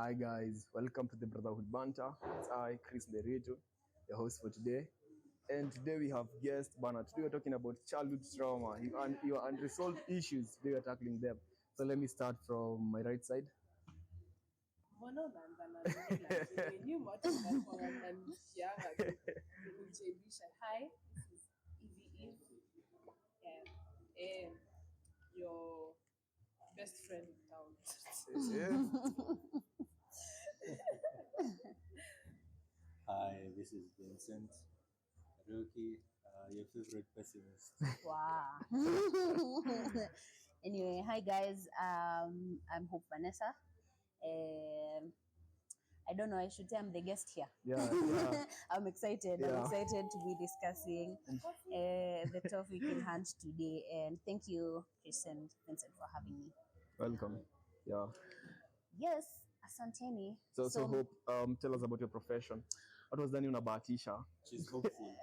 Hi guys, welcome to the Brotherhood Banter. It's I, Chris Nderejo, your host for today. And today we have guest Bana. Today we're talking about childhood trauma, your unresolved issues. Today we're tackling them. So let me start from my right side. Hi, this is Evie Eve. Yeah. Your best friend in town. Hi, this is Vincent Roki, your favorite pessimist. Wow. Anyway, hi guys. I'm Hope Vanessa. Um, I don't know. I should say I'm the guest here. Yeah. I'm excited. Yeah. I'm excited to be discussing the topic in hand today. And thank you, Chris and Vincent, for having me. Welcome. Yeah. Yes, asanteni. So Hope, tell us about your profession. What was done in Abatisha? She's hopeful.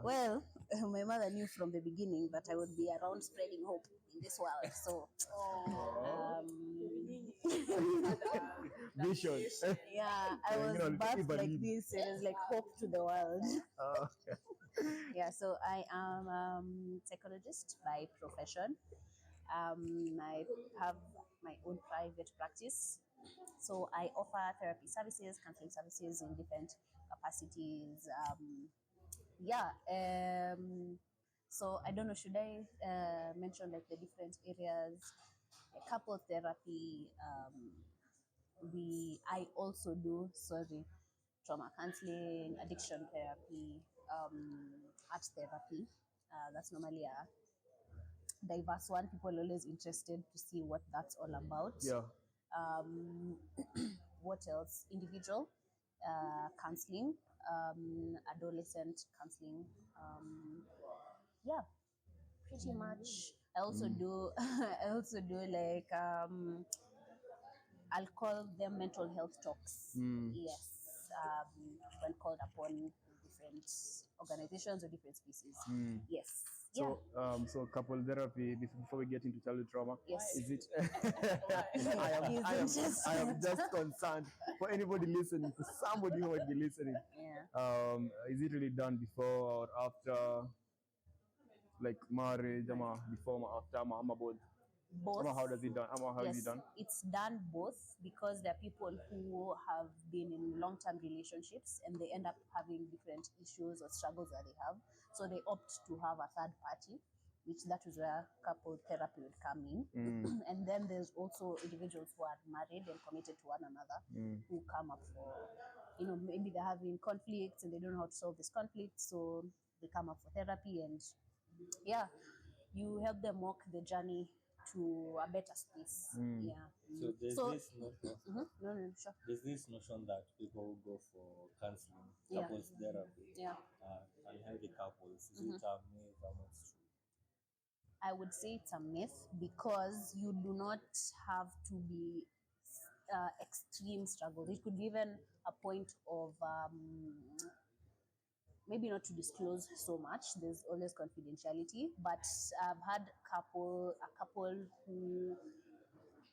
Well, my mother knew from the beginning that I would be around spreading hope in this world. So, Vision. yeah, I was birthed like this. It was like hope to the world. Yeah, so I am psychologist by profession. I have my own private practice. So I offer therapy services, counseling services in different capacities. So I don't know, should I mention like the different areas? Couple therapy. I also do trauma counseling, addiction therapy, art therapy. That's normally a diverse one. People are always interested to see what that's all about. Yeah. What else? Individual counseling, adolescent counseling. Yeah, pretty much. I also do. I also do like I'll call them mental health talks. Yes, when called upon different organizations or different species. Yes. So couple therapy. Before we get into childhood trauma, Yes. is it? I am just concerned for anybody listening, for somebody who might be listening. Yeah. Is it really done before or after, like marriage, before, after, both? Both. How does it done? How is it done? It's done both because there are people who have been in long-term relationships and they end up having different issues or struggles that they have. So they opt to have a third party, which that is where couple therapy would come in. And then there's also individuals who are married and committed to one another who come up for, maybe they're having conflicts and they don't know how to solve this conflict. So they come up for therapy and yeah, you help them walk the journey to a better space. Yeah. So there's this notion. No, sure. There's this notion that people go for counseling, Yeah. couples therapy, Yeah. unhealthy couples. Is it a myth or not true? I would say it's a myth because you do not have to be extreme struggles. It could be even a point of maybe not to disclose so much. There's always confidentiality, but I've had a couple who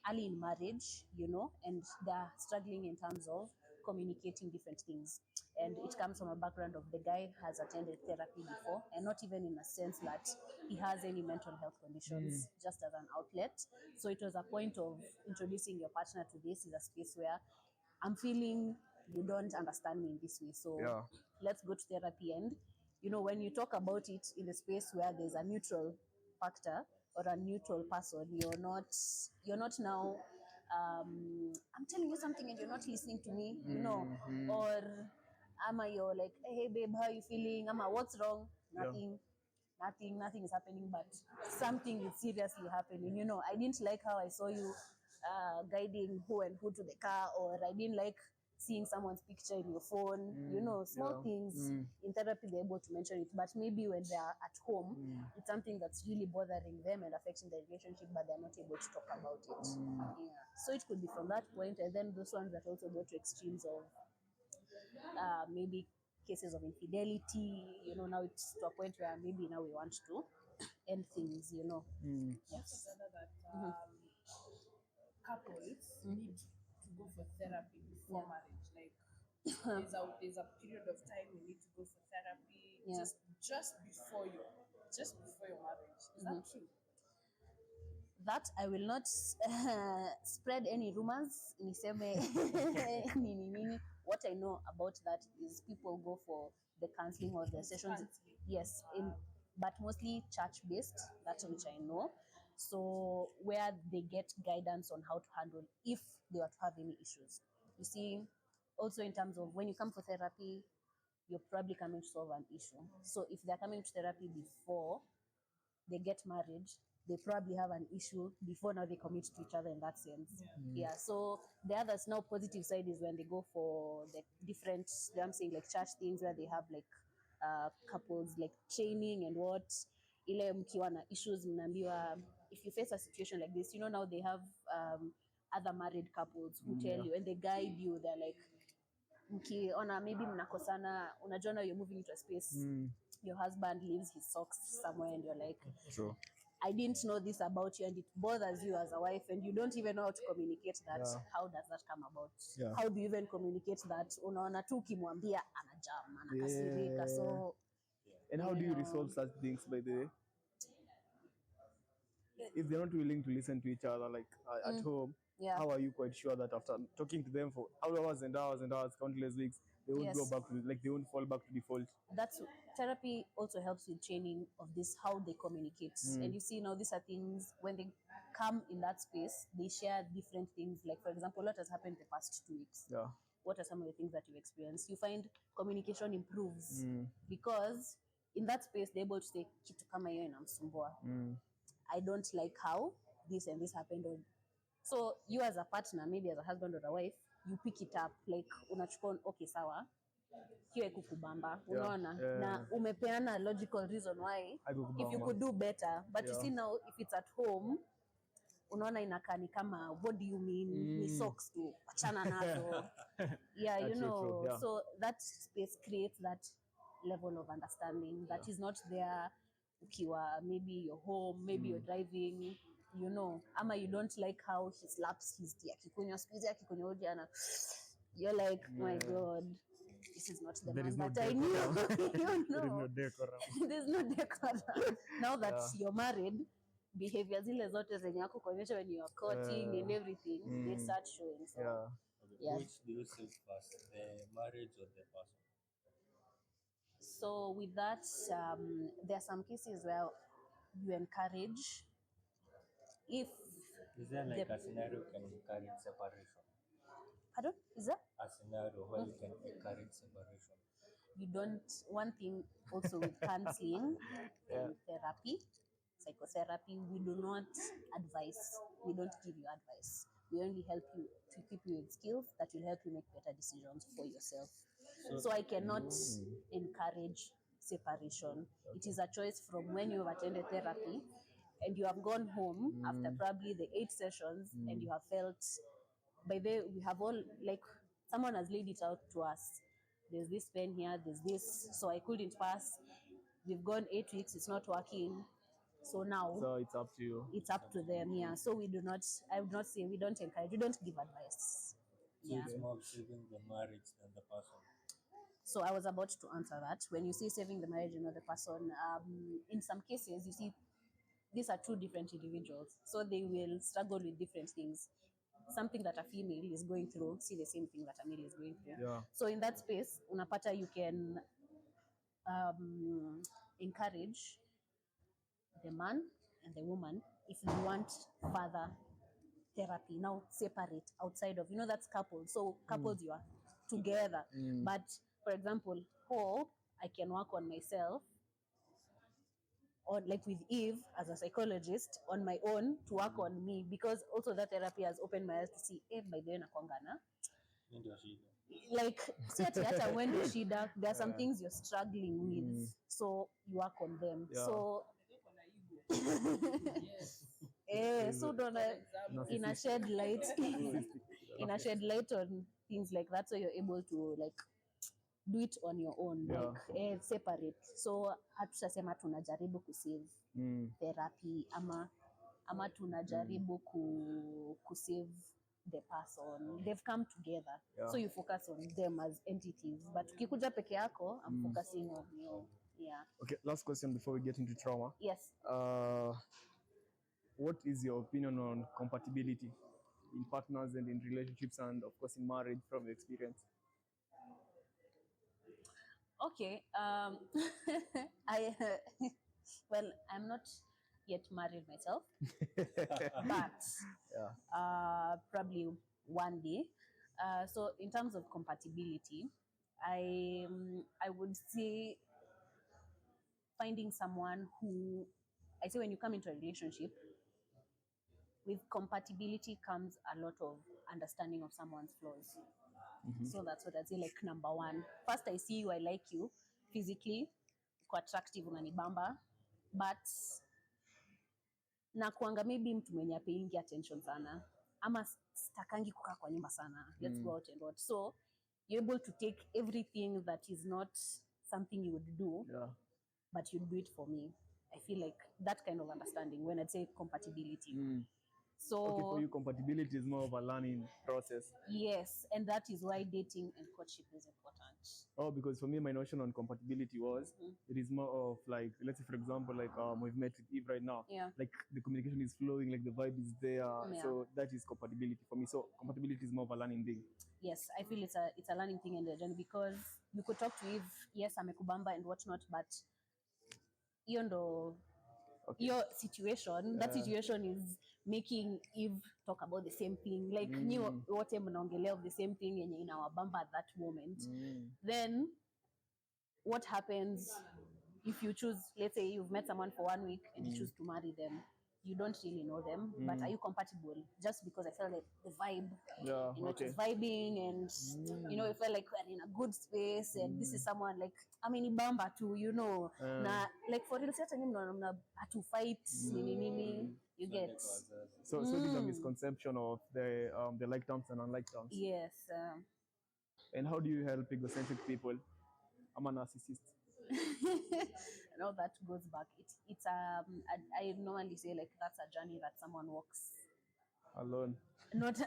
early in marriage, and they're struggling in terms of communicating different things. And it comes from a background of the guy has attended therapy before, and not even in a sense that he has any mental health conditions, just as an outlet. So it was a point of introducing your partner to this is a space where I'm feeling you don't understand me in this way. So Yeah. let's go to therapy. And, when you talk about it in a space where there's a neutral factor or a neutral person, you're not now, I'm telling you something and you're not listening to me, or you're like, hey babe, how are you feeling? What's wrong? Nothing is happening, but something is seriously happening. I didn't like how I saw you guiding who and who to the car, or I didn't like seeing someone's picture in your phone. Small things. In therapy they're able to mention it, but maybe when they're at home, it's something that's really bothering them and affecting the relationship, but they're not able to talk about it. Yeah. So it could be from that point, and then those ones that also go to extremes of maybe cases of infidelity. Now it's to a point where maybe now we want to end things. Yes. That couples need to go for therapy before marriage. Like there's a period of time you need to go for therapy just before your marriage. Is that true? That I will not spread any rumors. Niseme nini. What I know about that is people go for the counseling or the sessions. Yes, but mostly church-based. That's which I know. So where they get guidance on how to handle if they were to have any issues. You see, also in terms of when you come for therapy, you're probably coming to solve an issue. So if they're coming to therapy before they get married, they probably have an issue before now they commit to each other in that sense. Yeah. So the other now positive side is when they go for the different, I'm saying like church things where they have like couples like training and what. Ile mkiwa na issues mnaambiwa, if you face a situation like this, now they have other married couples who tell you and they guide you. They're like, mkiona maybe mnakosana, unajua you're moving into a space. Your husband leaves his socks somewhere and you're like, True. I didn't know this about you and it bothers you as a wife and you don't even know how to communicate that. How does that come about? How do you even communicate that? Unaona tu ukimwambia anajam, anakasirika. So and how do you resolve such things, by the way? If they're not willing to listen to each other, like at home, how are you quite sure that after talking to them for hours and hours and hours, countless weeks, they won't go back to, like, they won't fall back to default? That's therapy also helps with training of this, how they communicate. And you see now these are things when they come in that space, they share different things. Like for example, what has happened the past 2 weeks? What are some of the things that you've experienced? You find communication improves because in that space they're able to say kitu kama hiyo inamsumbua. I don't like how this and this happened. So you as a partner, maybe as a husband or a wife, you pick it up, like unachukua, okay sawa, hiyo kukubamba, unaona, na umepeana logical reason why if you could do better. But you see now if it's at home, unaona inakaa ni kama, what do you mean? Ni socks tu, achana nazo. True. So that space creates that level of understanding that is not there ukiwa, maybe you're home, maybe you're driving, ama you don't like how he slaps his tea akikunywa, squeeze akikunywa ujana, you're like, my God, this is not the man that I knew. There is no decorum. There's no decorum. Now that you're married, behavior zile zote zenye yako kuonyesha when you're courting and everything, they start showing. So, Which do you save first, the marriage or the person? So with that, there are some cases where you encourage. If is there like a scenario you can encourage separation? Pardon? Is there a scenario where you can encourage separation? You don't. One thing also with counseling and therapy, psychotherapy, we do not advise. We don't give you advice. We only help you to equip you with skills that will help you make better decisions for yourself. So I cannot encourage separation. It is a choice from when you have attended therapy and you have gone home after probably the 8 sessions and you have felt, by the way, we have all, like, someone has laid it out to us. There's this pen here, there's this, so I couldn't pass. We've gone 8 weeks, it's not working. So now, it's up to you. It's up to them, So we do not, I would not say, we don't encourage, we don't give advice. So it's more of saving the marriage than the person. So I was about to answer that. When you say saving the marriage and not the person, in some cases, you see, these are 2 different individuals. So they will struggle with different things. Something that a female is going through, see the same thing that a male is going through. So in that space, unapata, you can encourage the man and the woman if you want further therapy. Now separate outside of, that's couples. So couples, you are together. But for example, Hope, I can work on myself, or like with Eve as a psychologist, on my own to work on me, because also that therapy has opened my eyes to see, by the way, nakwangana. Like, see hata when shida, there are some things you're struggling with, so you work on them. So so don't in a shed light on things like that, so you're able to like do it on your own, like separate. So hatutasema tunajaribu kusave therapy ama tunajaribu kusave the person. They've come together. Yeah. So you focus on them as entities. But ukikuja peke yako, I'm focusing on you. Yeah. Okay, last question before we get into trauma. Yes. What is your opinion on compatibility in partners and in relationships and of course in marriage from your experience? Okay. I well, I'm not yet married myself, but probably one day. So in terms of compatibility, I would say finding someone who, I say when you come into a relationship, with compatibility comes a lot of understanding of someone's flaws. So that's what I'd say, like number one. First, I see you, I like you physically, uko attractive, unanibamba, but nakuanga maybe mtu mwenye apeingi attention sana, ama stakangi kukaa kwa nyumba sana. Let's go out and what. So you're able to take everything that is not something you would do, but you do it for me. I feel like that kind of understanding when I'd say compatibility. So okay, for you, compatibility is more of a learning process. Yes, and that is why dating and courtship is important. Oh, because for me, my notion on compatibility was it is more of like, let's say, for example, like we've met with Eve right now. Yeah. Like the communication is flowing, like the vibe is there. Yeah. So that is compatibility for me. So compatibility is more of a learning thing. Yes, I feel it's a learning thing in the journey, because you could talk to Eve, yes, amekubamba and whatnot, but hiyo ndo your situation, that situation is making Eve talk about the same thing, like nyi wote mnaongelea of the same thing yenye inawabamba at that moment. Then what happens if you choose, let's say you've met someone for 1 week and you choose to marry them? You don't really know them, but are you compatible? Just because I felt like the vibe, it was vibing, and it felt like we're in a good space, and this is someone like, I mean, ibamba too, na like for real, certain mna to fight, nini, you get. So it is a misconception of the like terms and unlike terms. Yes. And how do you help egocentric people? I'm a narcissist. No, that goes back. It's I normally say like that's a journey that someone walks alone. Not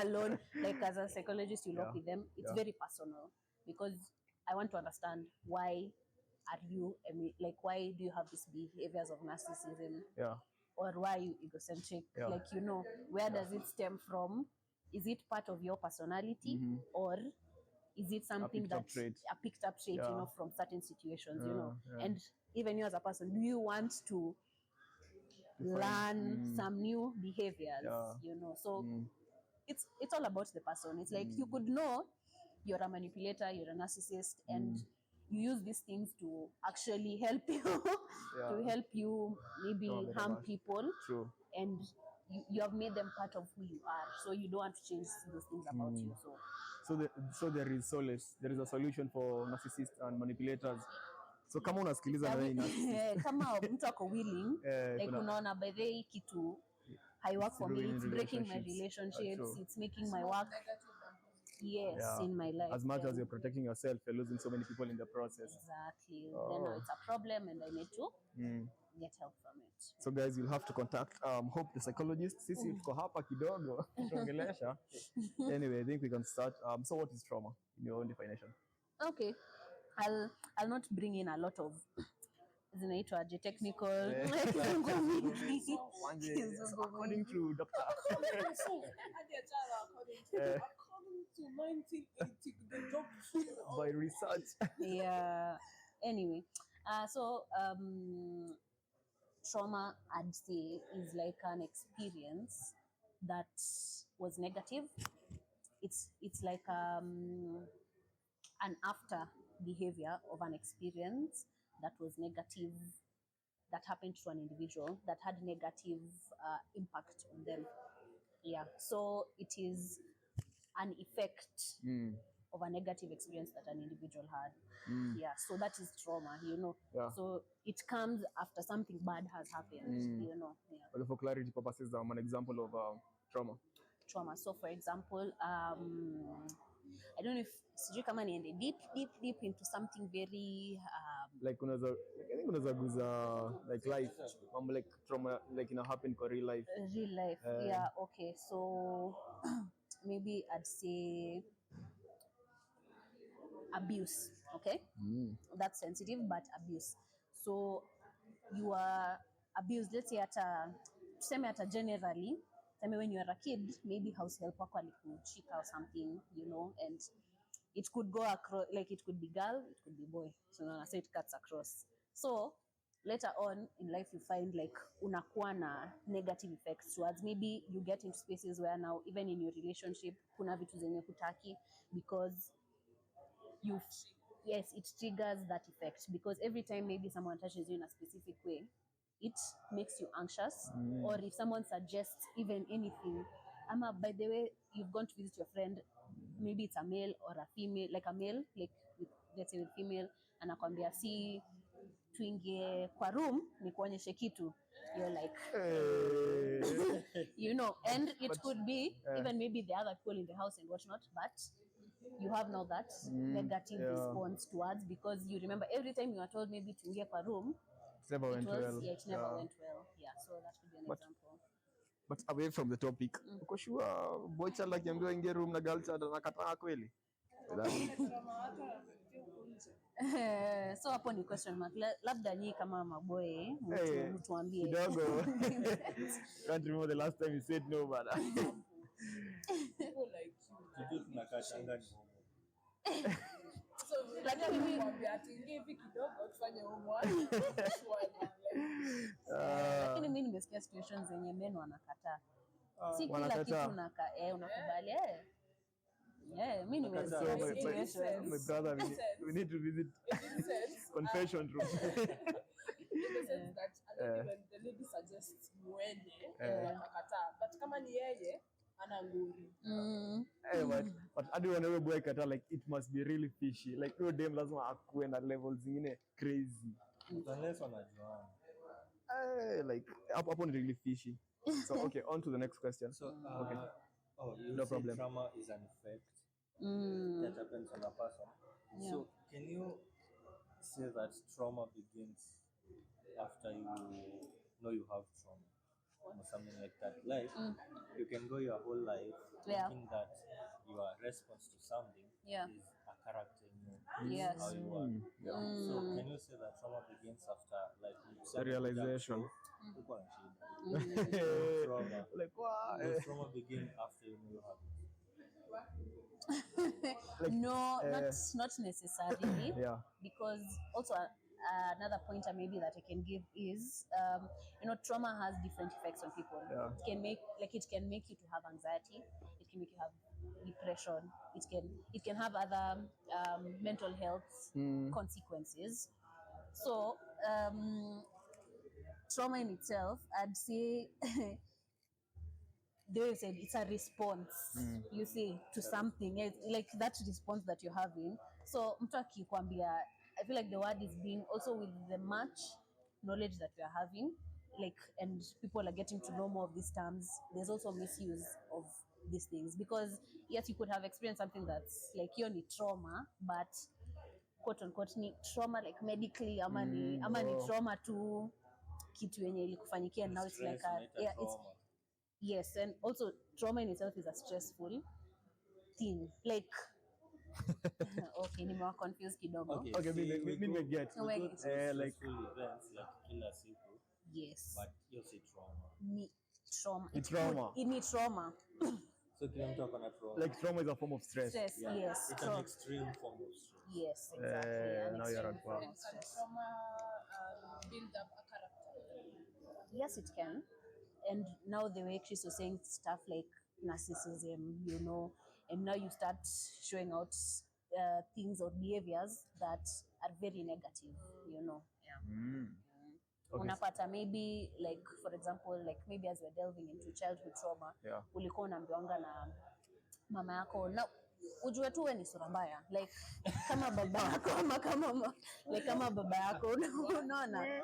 alone. Like as a psychologist, you walk with them. It's very personal, because I want to understand why are you, like why do you have these behaviors of narcissism? Yeah. Or why are you egocentric? Like where does it stem from? Is it part of your personality, or is it something a picked up trait, from certain situations, And even you as a person, do you want to learn some new behaviors, So it's all about the person. It's like you could know you're a manipulator, you're a narcissist, and you use these things to actually help you, to help you maybe harm people. True. And you have made them part of who you are, so you don't want to change those things about you. So there is solace. There is a solution for narcissists and manipulators. So kama unasikiliza na wewe narcissist, kama mtu ako willing, like unaona by the way kitu I work for me, it's breaking my relationships, it's making my work in my life. As much as you're protecting yourself, you're losing so many people in the process. Exactly. Then it's a problem and I need to get help from it. So guys, you'll have to contact Hope the psychologist. Sisi tuko hapa kidogo tuongelesha. Anyway, I think we can start. So what is trauma in your own definition? Okay. I'll not bring in a lot of zinaitwa technical according to Dr. According to 1980, the job by research. Yeah. Anyway, so trauma, I'd say, is like an experience that was negative. It's like an after behavior of an experience that was negative, that happened to an individual, that had negative impact on them. Yeah. So it is an effect of a negative experience that an individual had. Yeah. So that is trauma, Yeah. So it comes after something bad has happened, Yeah. Well, for clarity purposes, an example of trauma. Trauma. So for example, I don't know if sijui kama niende deep into something very like I think unaweza guza like life, like trauma like happen for real life. Yeah, okay. So maybe I'd say abuse. Okay, that's sensitive, but abuse. So you are abused, let's say at a generally, when you are a kid, maybe house help wako alikuchika or something, and it could go across, like it could be girl, it could be boy, so it cuts across. So later on in life you find like unakuwa na negative effects towards, maybe you get into spaces where now even in your relationship kuna vitu zenye kutaki because yes, it triggers that effect, because every time maybe someone touches you in a specific way, it makes you anxious. Or if someone suggests even anything, by the way, you've gone to visit your friend, maybe it's a male or a female, like a male, like let's say with female, anakwambia si tuingie kwa room nikuonyeshe kitu, you're like and it could be even maybe the other people in the house and whatnot, but you have now that negative response towards, because you remember every time you are told maybe tuingie kwa room, it never went well. It never went well. Yeah, so that could be an example. But away from the topic, uko sure boy child akiambiwa ingie room na girl child anakataa kweli? So hapo ni question mark. Labda nyinyi kama maboy mtuambie kidogo. Can't remember the last time you said no, but lakini mimi nimesikia situations zenye men wanakataa. Si kila kitu unakubali. Mimi nimesikia situations. My brother, we need to visit confession room. In the sense that when the lady suggests muende, akakataa. But kama ni yeye ana nguri. But hadi wanawe boy kata, like it must be really fishy. Like no dem lazima akuwe na levels zingine crazy. Unless wanajuana. Like hapo ni really fishy. So okay, on to the next question. So okay. No problem. Trauma is an effect that happens on a person. Yeah. So can you say that trauma begins after you know you have trauma or something like that? Like you can go your whole life thinking that your response to something is a character in you. Yes. How you are. So can you say that trauma begins after like the realization? Trauma. Like what? Does trauma begin after you know you have it? Like, no, not necessarily. Because also another pointer maybe that I can give is trauma has different effects on people. It can make you to have anxiety, it can make you have depression, it can have other mental health consequences. So trauma in itself, I'd say they said it's a response, you see, to something. It's like that response that you're having. So mtu akikwambia, I feel like the word is being also with the much knowledge that we are having, like, and people are getting to know more of these terms. There's also misuse of these things, because yes, you could have experienced something that's like your trauma, but quote unquote ni trauma like medically, ama ni trauma tu kitu yenye ilikufanyikia, now it's like it's yes, and also trauma in itself is a stressful thing. Like okay, nimewa confused kidogo. Okay, me get like events like kila siku. Yes. But you say trauma. Ni trauma. It's trauma. Ni trauma. So can you talk on trauma? Like trauma is a form of stress. Stress, yes. It's an extreme form of stress. Yes, exactly. Now you're at Can trauma build up a character? Yes, it can. And now the way Chris was saying stuff like narcissism, and now you start showing out things or behaviors that are very negative, Okay. Unapata maybe, like, for example, like maybe as we're delving into childhood trauma, ulikuwa unaambiwanga na mama yako, na ujue tu wewe ni sura mbaya, like kama baba yako ama kama baba yako, unaona.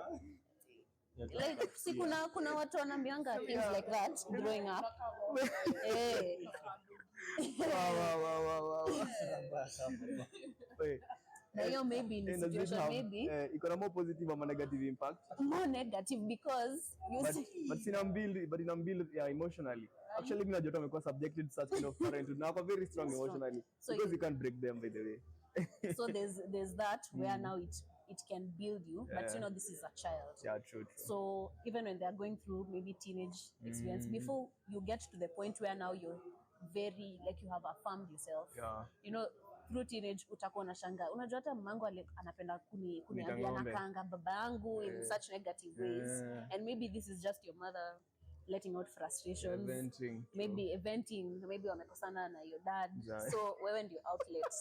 Like si kuna watu wanaambianga things like that growing up. Wow. Hiyo maybe in situation maybe iko na more positive ama negative impact? More negative, because but ina build emotionally. actually mimi najua amekuwa subjected to such kind of parenthood. Now I'm very strong emotionally So because you can't break them, by the way. So there's that where now it can build you, but Yeah. you know, this is a child. Yeah, true. So even when they're going through maybe teenage experience, before you get to the point where now you're very, like, you have affirmed yourself. Yeah. You know, through teenage utakuwa unashangaa, unajua hata mamangu anapenda kuniambia nakanga baba yangu in such negative ways, and maybe this is just your mother letting out frustrations, maybe wamekosana na your dad, so wewe ndio outlet.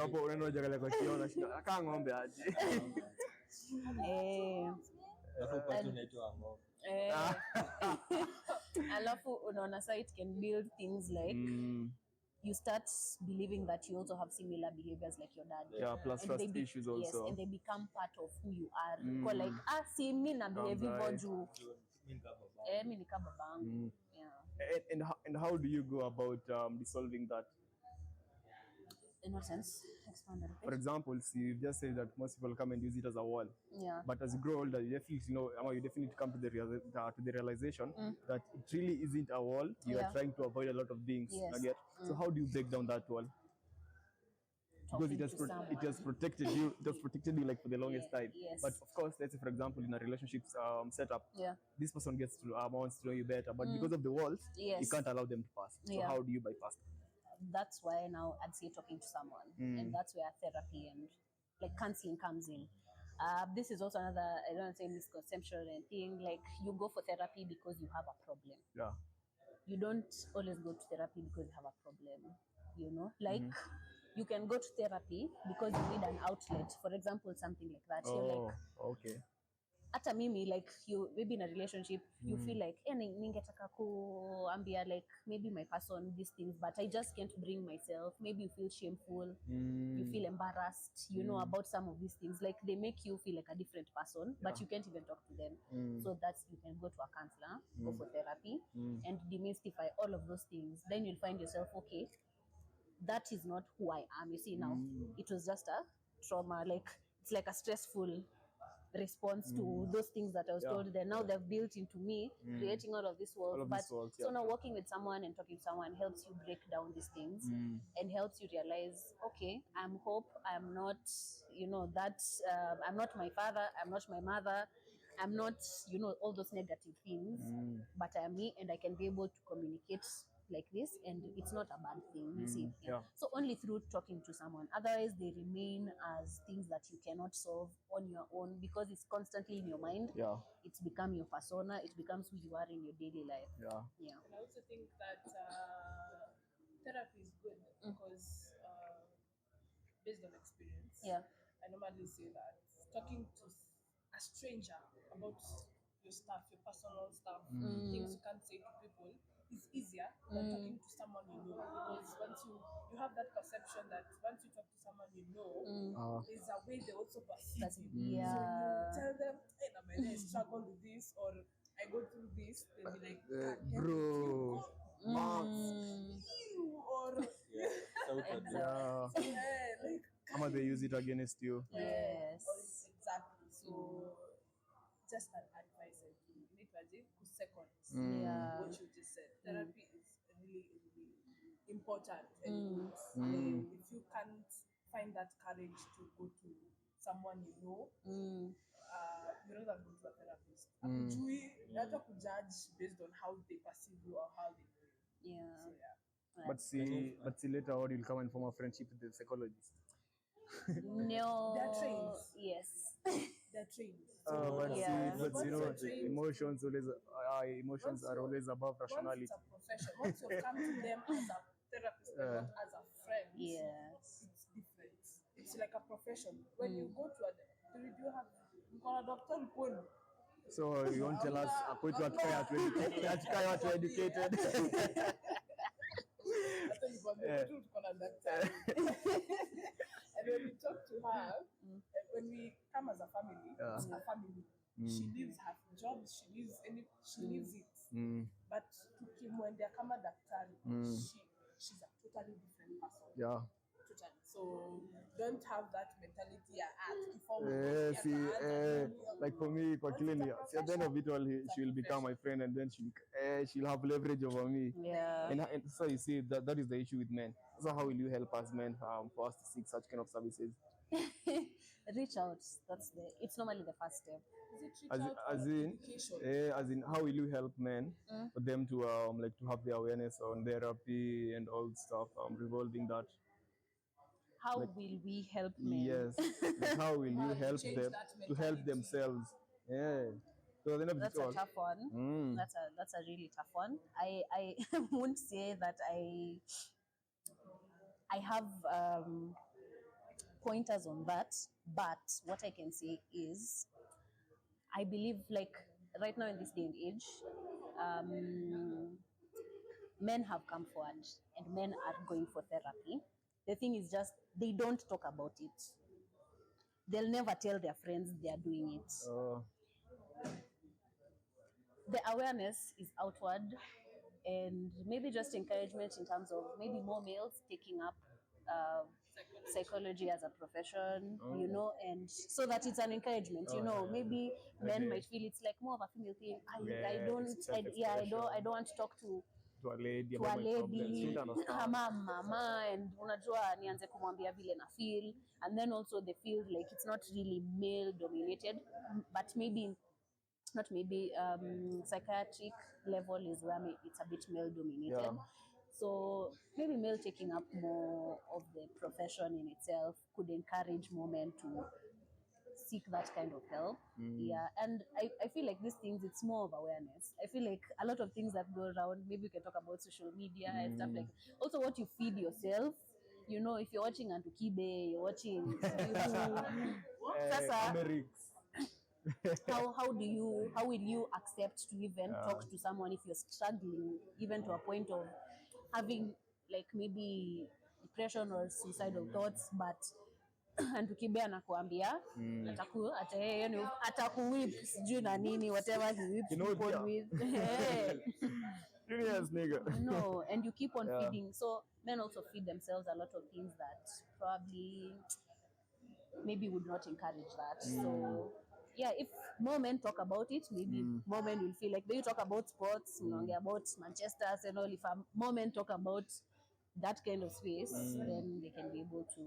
Hapo unaenda unaangalia kwa kioo na shida kaa ng'ombe aje. Alafu unaona sasa it can build things like you start believing that you also have similar behaviors like your dad. Yeah, plus and trust issues also. Yes, and they become part of who you are. Like, see me na behave hivyo juu mimi ni kama babangu. Yeah. And how do you go about dissolving that? In what sense? Expand a bit. For example, see, you just say that most people come and use it as a wall. Yeah. But as you grow older, you definitely come to the realization that it really isn't a wall. You are trying to avoid a lot of things. Yes. So how do you break down that wall? Because it has protected you. It has protected you like for the longest time. Yes. But of course, let's say for example in a relationship setup, this person gets to wants to know you better, but because of the walls, you can't allow them to pass. So how do you bypass that? That's why now I'd say talking to someone, and that's where therapy and like counseling comes in. This is also another, I don't want to say misconception and thing, like you go for therapy because you have a problem. Yeah. You don't always go to therapy because you have a problem, you know, like you can go to therapy because you need an outlet, for example, something like that. You're like, okay. Hata mimi, like, you maybe in a relationship you feel like ningetaka kuambia like maybe my person these things, but I just can't bring myself. Maybe you feel shameful, you feel embarrassed, you know, about some of these things, like they make you feel like a different person, but you can't even talk to them. So that's, you can go to a counselor, go for therapy, and demystify all of those things. Then you'll find yourself, okay, that is not who I am. You see, now it was just a trauma, like it's like a stressful response to those things that I was told. Then now they've built into me, creating all of this walls. So now working with someone and talking to someone helps you break down these things and helps you realize, okay, I'm Hope. I'm not, you know, that I'm not my father. I'm not my mother. I'm not, you know, all those negative things, but I am me, and I can be able to communicate like this, and it's not a bad thing, you see. So only through talking to someone, otherwise they remain as things that you cannot solve on your own, because it's constantly in your mind. It's become your persona, it becomes who you are in your daily life. And I also think that therapy is good because based on experience, I normally say that talking to a stranger about your stuff, your personal stuff, things you can't say to people, is easier than talking to someone you know, because once you have that perception that once you talk to someone you know, there's a way they also perceive you. So you tell them, hey, I struggle with this, or I go through this, they'll be like, bro, or like, how they use it against you. Exactly. So just an advice, you need to take 2 seconds. What you just said, therapy is really, really important. And if you can't find that courage to go to someone you know, you rather go to a therapist. You have to judge based on how they perceive you or how they do it. But see later on you'll come and form a friendship with the psychologist. No. They're trained. Yes. They're trained. But you know, emotions are always above rationality. Once it's a profession, once you come to them as a therapist, not as a friend, it's different. It's like a profession. When you go to you have a doctor. So you won't tell us to educated. And when we talk to her, when we come as a family, it's a family. She leaves her job, she leaves it. But to Kim, when they come at that time, she's a totally different person. So don't have that mentality before like for me, kwa clearly, at the end of it all, she will become my friend, and then she'll have leverage over me. Yeah. And so you see that is the issue with men. So how will you help us men for us to seek such kind of services? Reach out. It's normally the first step. As in, how will you help men for them to like to have the awareness on therapy and all stuff revolving that? How will we help men? Yes. Like how will you help them to help themselves? Yeah. So that's a tough one. That's a really tough one. I won't say that I have pointers on that, but what I can say is I believe like right now in this day and age, men have come forward and men are going for therapy. The thing is just they don't talk about it. They'll never tell their friends they are doing it. The awareness is outward, and maybe just encouragement in terms of maybe more males taking up psychology as a profession, you know, and so that it's an encouragement, you know. Maybe men might feel it's like more of a female thing. I don't want to talk to a lady mama, and unajua nianze kumwambia vile na feel, and then also they feel like it's not really male dominated, but maybe not maybe psychiatric level is where it's a bit male dominated. So maybe male taking up more of the profession in itself could encourage more men to seek that kind of help. Yeah, and I feel like these things, it's more of awareness. I feel like a lot of things that go around, maybe we can talk about social media and stuff like that. Also what you feed yourself. You know, if you're watching Antukibe, you're watching how will you accept to even talk to someone if you're struggling even to a point of having like maybe depression or suicidal thoughts, but Antukibe anakuambia atakuwhip sijui na nini, whatever he whips people with. Yes, nigga. No, and you keep on feeding. So men also feed themselves a lot of things that probably maybe would not encourage that. So yeah, if more men talk about it, maybe more men will feel like they talk about sports, about Manchester and all. If more men talk about that kind of space, then they can be able to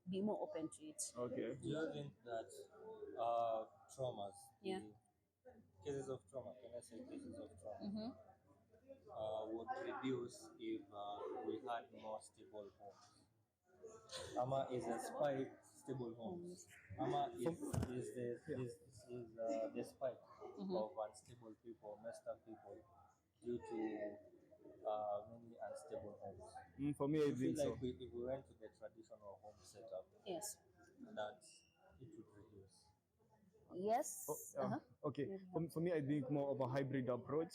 be more open to it. Okay. Do you think that traumas, cases of trauma, can I say cases of trauma, would reduce if we had more stable homes? Ama is a spike stable homes. Ama is the spike of unstable people, messed up people due to many unstable homes. For me, I think like so. If we went to the traditional home setup, yes, that it would reduce. Yes. Okay. For me, I think more of a hybrid approach,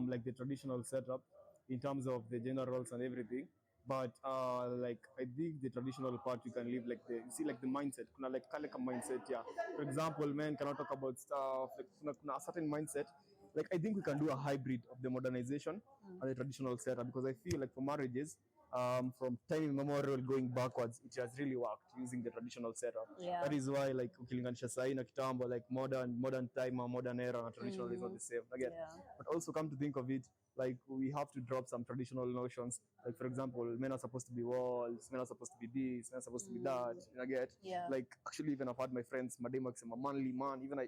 like the traditional setup in terms of the gender roles and everything. But like I think the traditional part you can live like the mindset, like a mindset, yeah. For example, men cannot talk about stuff like a certain mindset. Like I think we can do a hybrid of the modernization and the traditional setup, because I feel like for marriages, from time immemorial going backwards, it has really worked using the traditional setup. Yeah. That is why like ukilinganisha sahi na kitambo, like modern time or modern era and traditional is not the same again. But also come to think of it, like we have to drop some traditional notions. Like for example, men are supposed to be walls, men are supposed to be this, men are supposed to be that. You get? Like actually, even I've had my friends, Madema, I'm a manly man. Even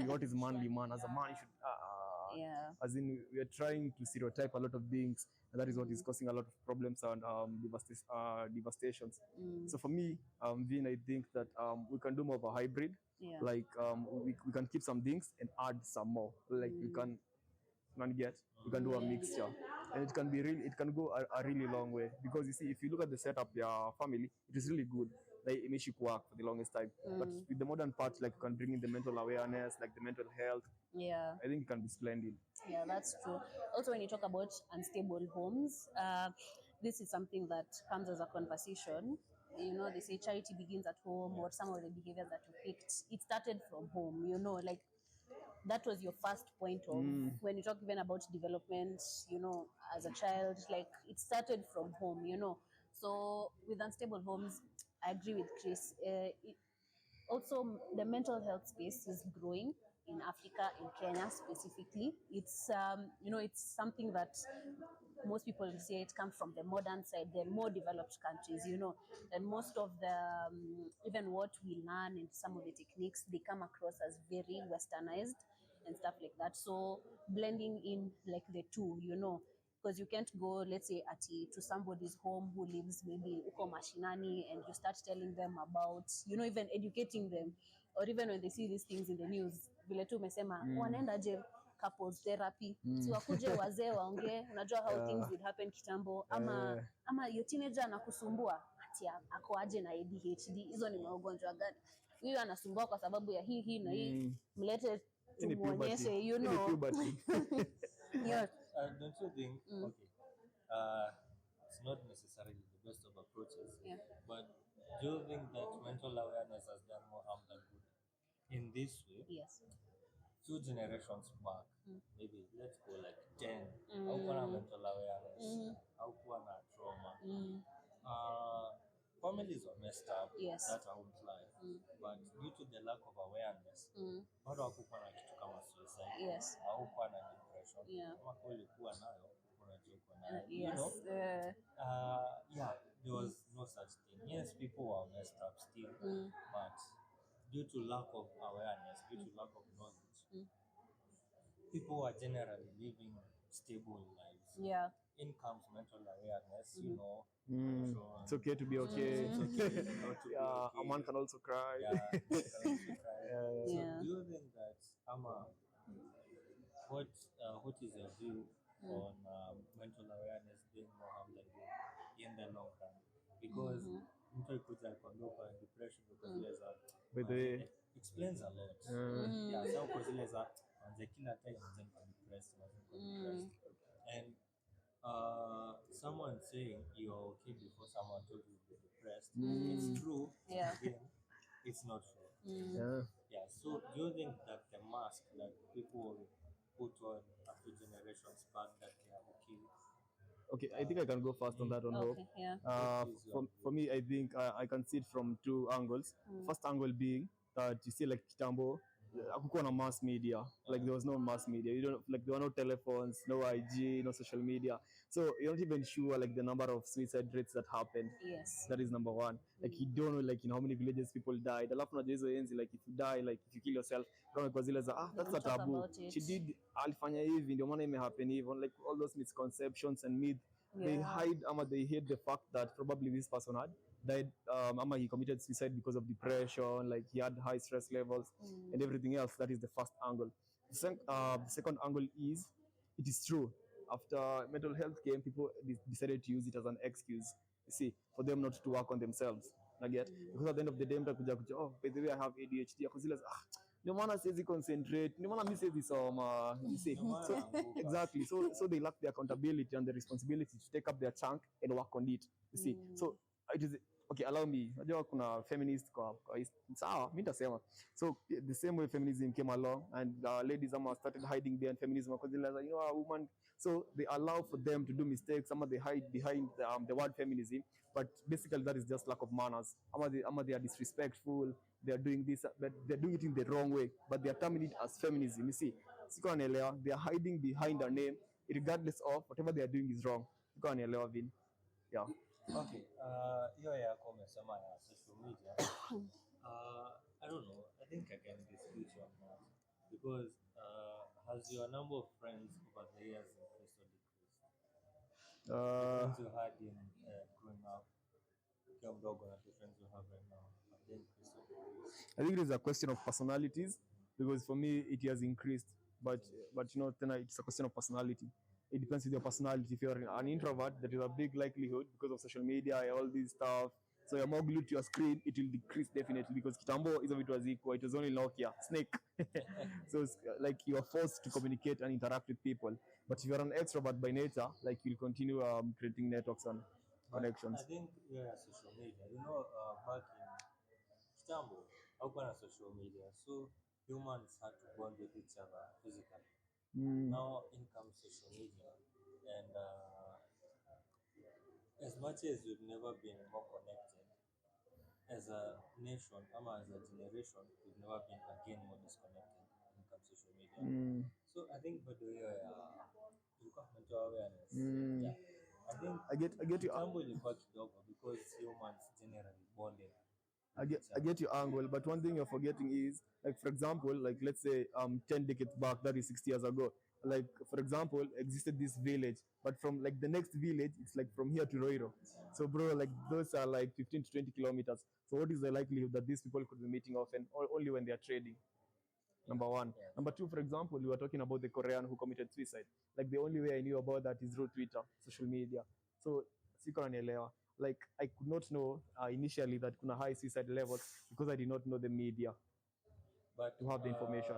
what is manly man? As a man, you should. As in, we are trying to stereotype a lot of things, and that is what is causing a lot of problems and devastations. So for me, Vin, I think that we can do more of a hybrid. Like we can keep some things and add some more. Like we can do a mixture, and it can be it can go a really long way, because you see, if you look at the setup, your family, it is really good. Like it makes you work for the longest time, but with the modern part, like you can bring in the mental awareness, like the mental health. I think it can be splendid. Yeah, that's true. Also, when you talk about unstable homes, this is something that comes as a conversation. You know, they say charity begins at home, or some of the behaviors that you picked, it started from home, you know, like that was your first point of when you talk even about development, you know, as a child, like it started from home, you know. So with unstable homes, I agree with Chris. Also, the mental health space is growing in Africa, in Kenya specifically. It's it's something that most people say it comes from the modern side, the more developed countries, and most of the even what we learn and some of the techniques, they come across as very westernized and stuff like that. So blending in like the two, because you can't go, let's say, to somebody's home who lives maybe uko mashinani, and you start telling them about, even educating them, or even when they see these things in the news, vile tu umesema wanaenda je couples therapy, si wakuje wazee waongee, unajua how things would happen kitambo, ama your teenager anakusumbua ati ako aje na ADHD, hizo ni magonjwa gani? Huyu anasumbua kwa sababu ya hii na hii, mlete tumuonyeshe, Yeah. Don't you think? Okay. It's not necessarily the best of approaches. Yeah. But do you think that mental awareness has done more harm than good? In this way, yes, 2 generations back, maybe let's go like 10, haukuwa na mental awareness, haukuwa na trauma. Families are messed up, yes, that I won't lie. But due to the lack of awareness, bado hakukuwa na kitu kama suicide, yes, haukuwa na depression, yeah, kama kwa ulikuwa nayo, unajua uko nayo, yes, yeah, there was no such thing. Yes, people were messed up still, but due to lack of awareness, due to lack of knowledge, people were generally living stable lives. yeah. In comes mental awareness, It's okay to be okay. It's okay not to be okay. A man can also cry. Yeah, man can also cry. So Yeah. do you think that, what is your view on mental awareness being more harm than good in the long run? Because mtu ikuja kwambia uko na depression because zile za By the way, explains a lot. Yeah, so uko zile za anze kila time anze kwa depressed. And someone saying you're okay before someone told you you're depressed, it's true. Yeah. Again, it's not true. Yeah. So do you think that the mask that people put on a few generations back that they are okay? Okay, I think I can go first on that one. Okay, yeah. For me, I think I can see it from 2 angles. First angle being that you see like kitambo, hakukuwa na mass media. Like there was no mass media. You don't like there were no telephones, no IG, no social media. So you're not even sure like the number of suicide rates that happened. Yes. That is number one. Like you don't know like how many villages people died. Alafu na hizo enzi like if you die, like if you kill yourself, kama kwa zile za that's a taboo. She did alifanya hivi ndio maana imehappen hivyo, like all those misconceptions and myths. Yeah. They hide the fact that probably this person had died, he committed suicide because of depression, like he had high stress levels and everything else. That is the first angle. The second angle is, it is true, after mental health came, people decided to use it as an excuse, you see, for them not to work on themselves. Because at the end of the day, by the way, I have ADHD. Ndio maana siwezi concentrate, ndio maana mimi siwezi soma, you see. So exactly, so they lack the accountability and the responsibility to take up their chunk and work on it, you see. So it is okay, allow me, najua kuna feminist kwa sawa, mimi nitasema. So the same way feminism came along and ladies started hiding behind feminism because they're like, a woman, so they allow for them to do mistakes. They hide behind the word feminism, but basically that is just lack of manners. They are disrespectful. They are doing this, but they're doing it in the wrong way, but they are terming it as feminism. You see, they are hiding behind a name, regardless of whatever they are doing is wrong. Yeah. Okay. Hiyo yako umesema ya social media. I don't know. I think I can dispute you on that because has your number of friends over the years increased or decreased? The friends you had in growing up, ukiwa mdogo na the friends you have right now, have they increased or decreased? I think it is a question of personalities, because for me it has increased, but it's a question of personality. It depends with your personality. If you're an introvert, there is a big likelihood because of social media, all this stuff. So you're more glued to your screen, it will decrease definitely, because kitambo hizo vitu hazikuwa, it was only Nokia, Snake. So it's like you are forced to communicate and interact with people. But if you're an extrovert by nature, like you'll continue creating networks and connections. I think social media. Back in kitambo, haukuwa na social media, so humans had to bond with each other physically. Now in comes social media, and as much as we've never been more connected as a nation, as a generation, we've never been again more disconnected when it comes to social media. So I think for the mental awareness, yeah, I think I get you. kitambo ilikuwa kidogo because humans generally bonded. I get your angle, but one thing you're forgetting is, like, for example, like, let's say 10 decades back, that is 60 years ago, like, for example, existed this village, but from like the next village, it's like from here to Roiro. So bro, like, those are like 15 to 20 kilometers. So what is the likelihood that these people could be meeting often, or only when they are trading? Number one. Number two, for example, we were talking about the Korean who committed suicide. Like, the only way I knew about that is through Twitter, social media. So siko nanielewa. Like, I could not know initially that kuna high suicide levels because I did not know the media but to have the information.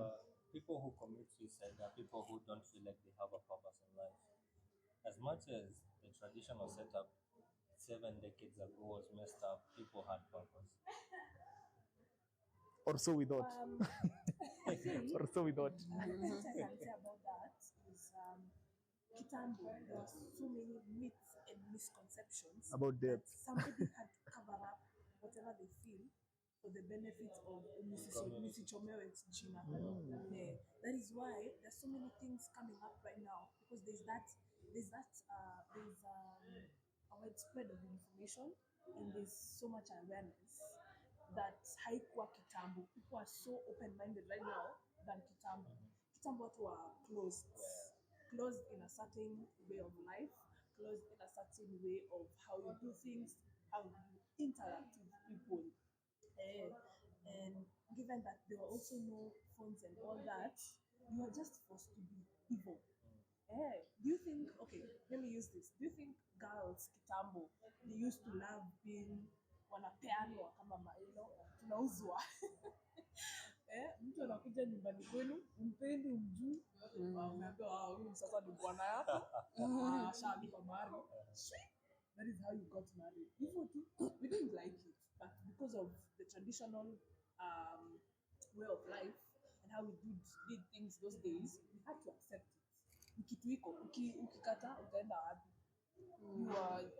People who commit suicide are people who don't feel like they have a purpose in life. As much as the traditional setup 7 decades ago was messed up, people had purpose. Or so we thought. Or so we thought. The thing I can say about that is Kitambo, there were so many myths and misconceptions About death. Somebody had to cover up whatever they feel for the benefit of Misichomewe Jina. That is why there's so many things coming up right now, because there's a widespread of information, and there's so much awareness that haikuwa kitambo. People are so open-minded right now than kitambo. Kitambo watu are closed in a certain way of life, closed in a certain way of how you do things, how you interact with people. And given that there were also no phones and all that, you are just forced to be evil. Do you think, okay, let me use this. Do you think girls kitambo, they used to love being wanapeanwa kama tunauzwa? Mtu anakuja nyumbani kwenu, umpendi, umjui, unaambiwa huyu sasa ni bwana yako, ashalipa mahari. That is how you got married. We didn't like it, but because of the traditional way of life and how we did things those days, we had to accept it. Kitu iko, ukikata utaenda wapi?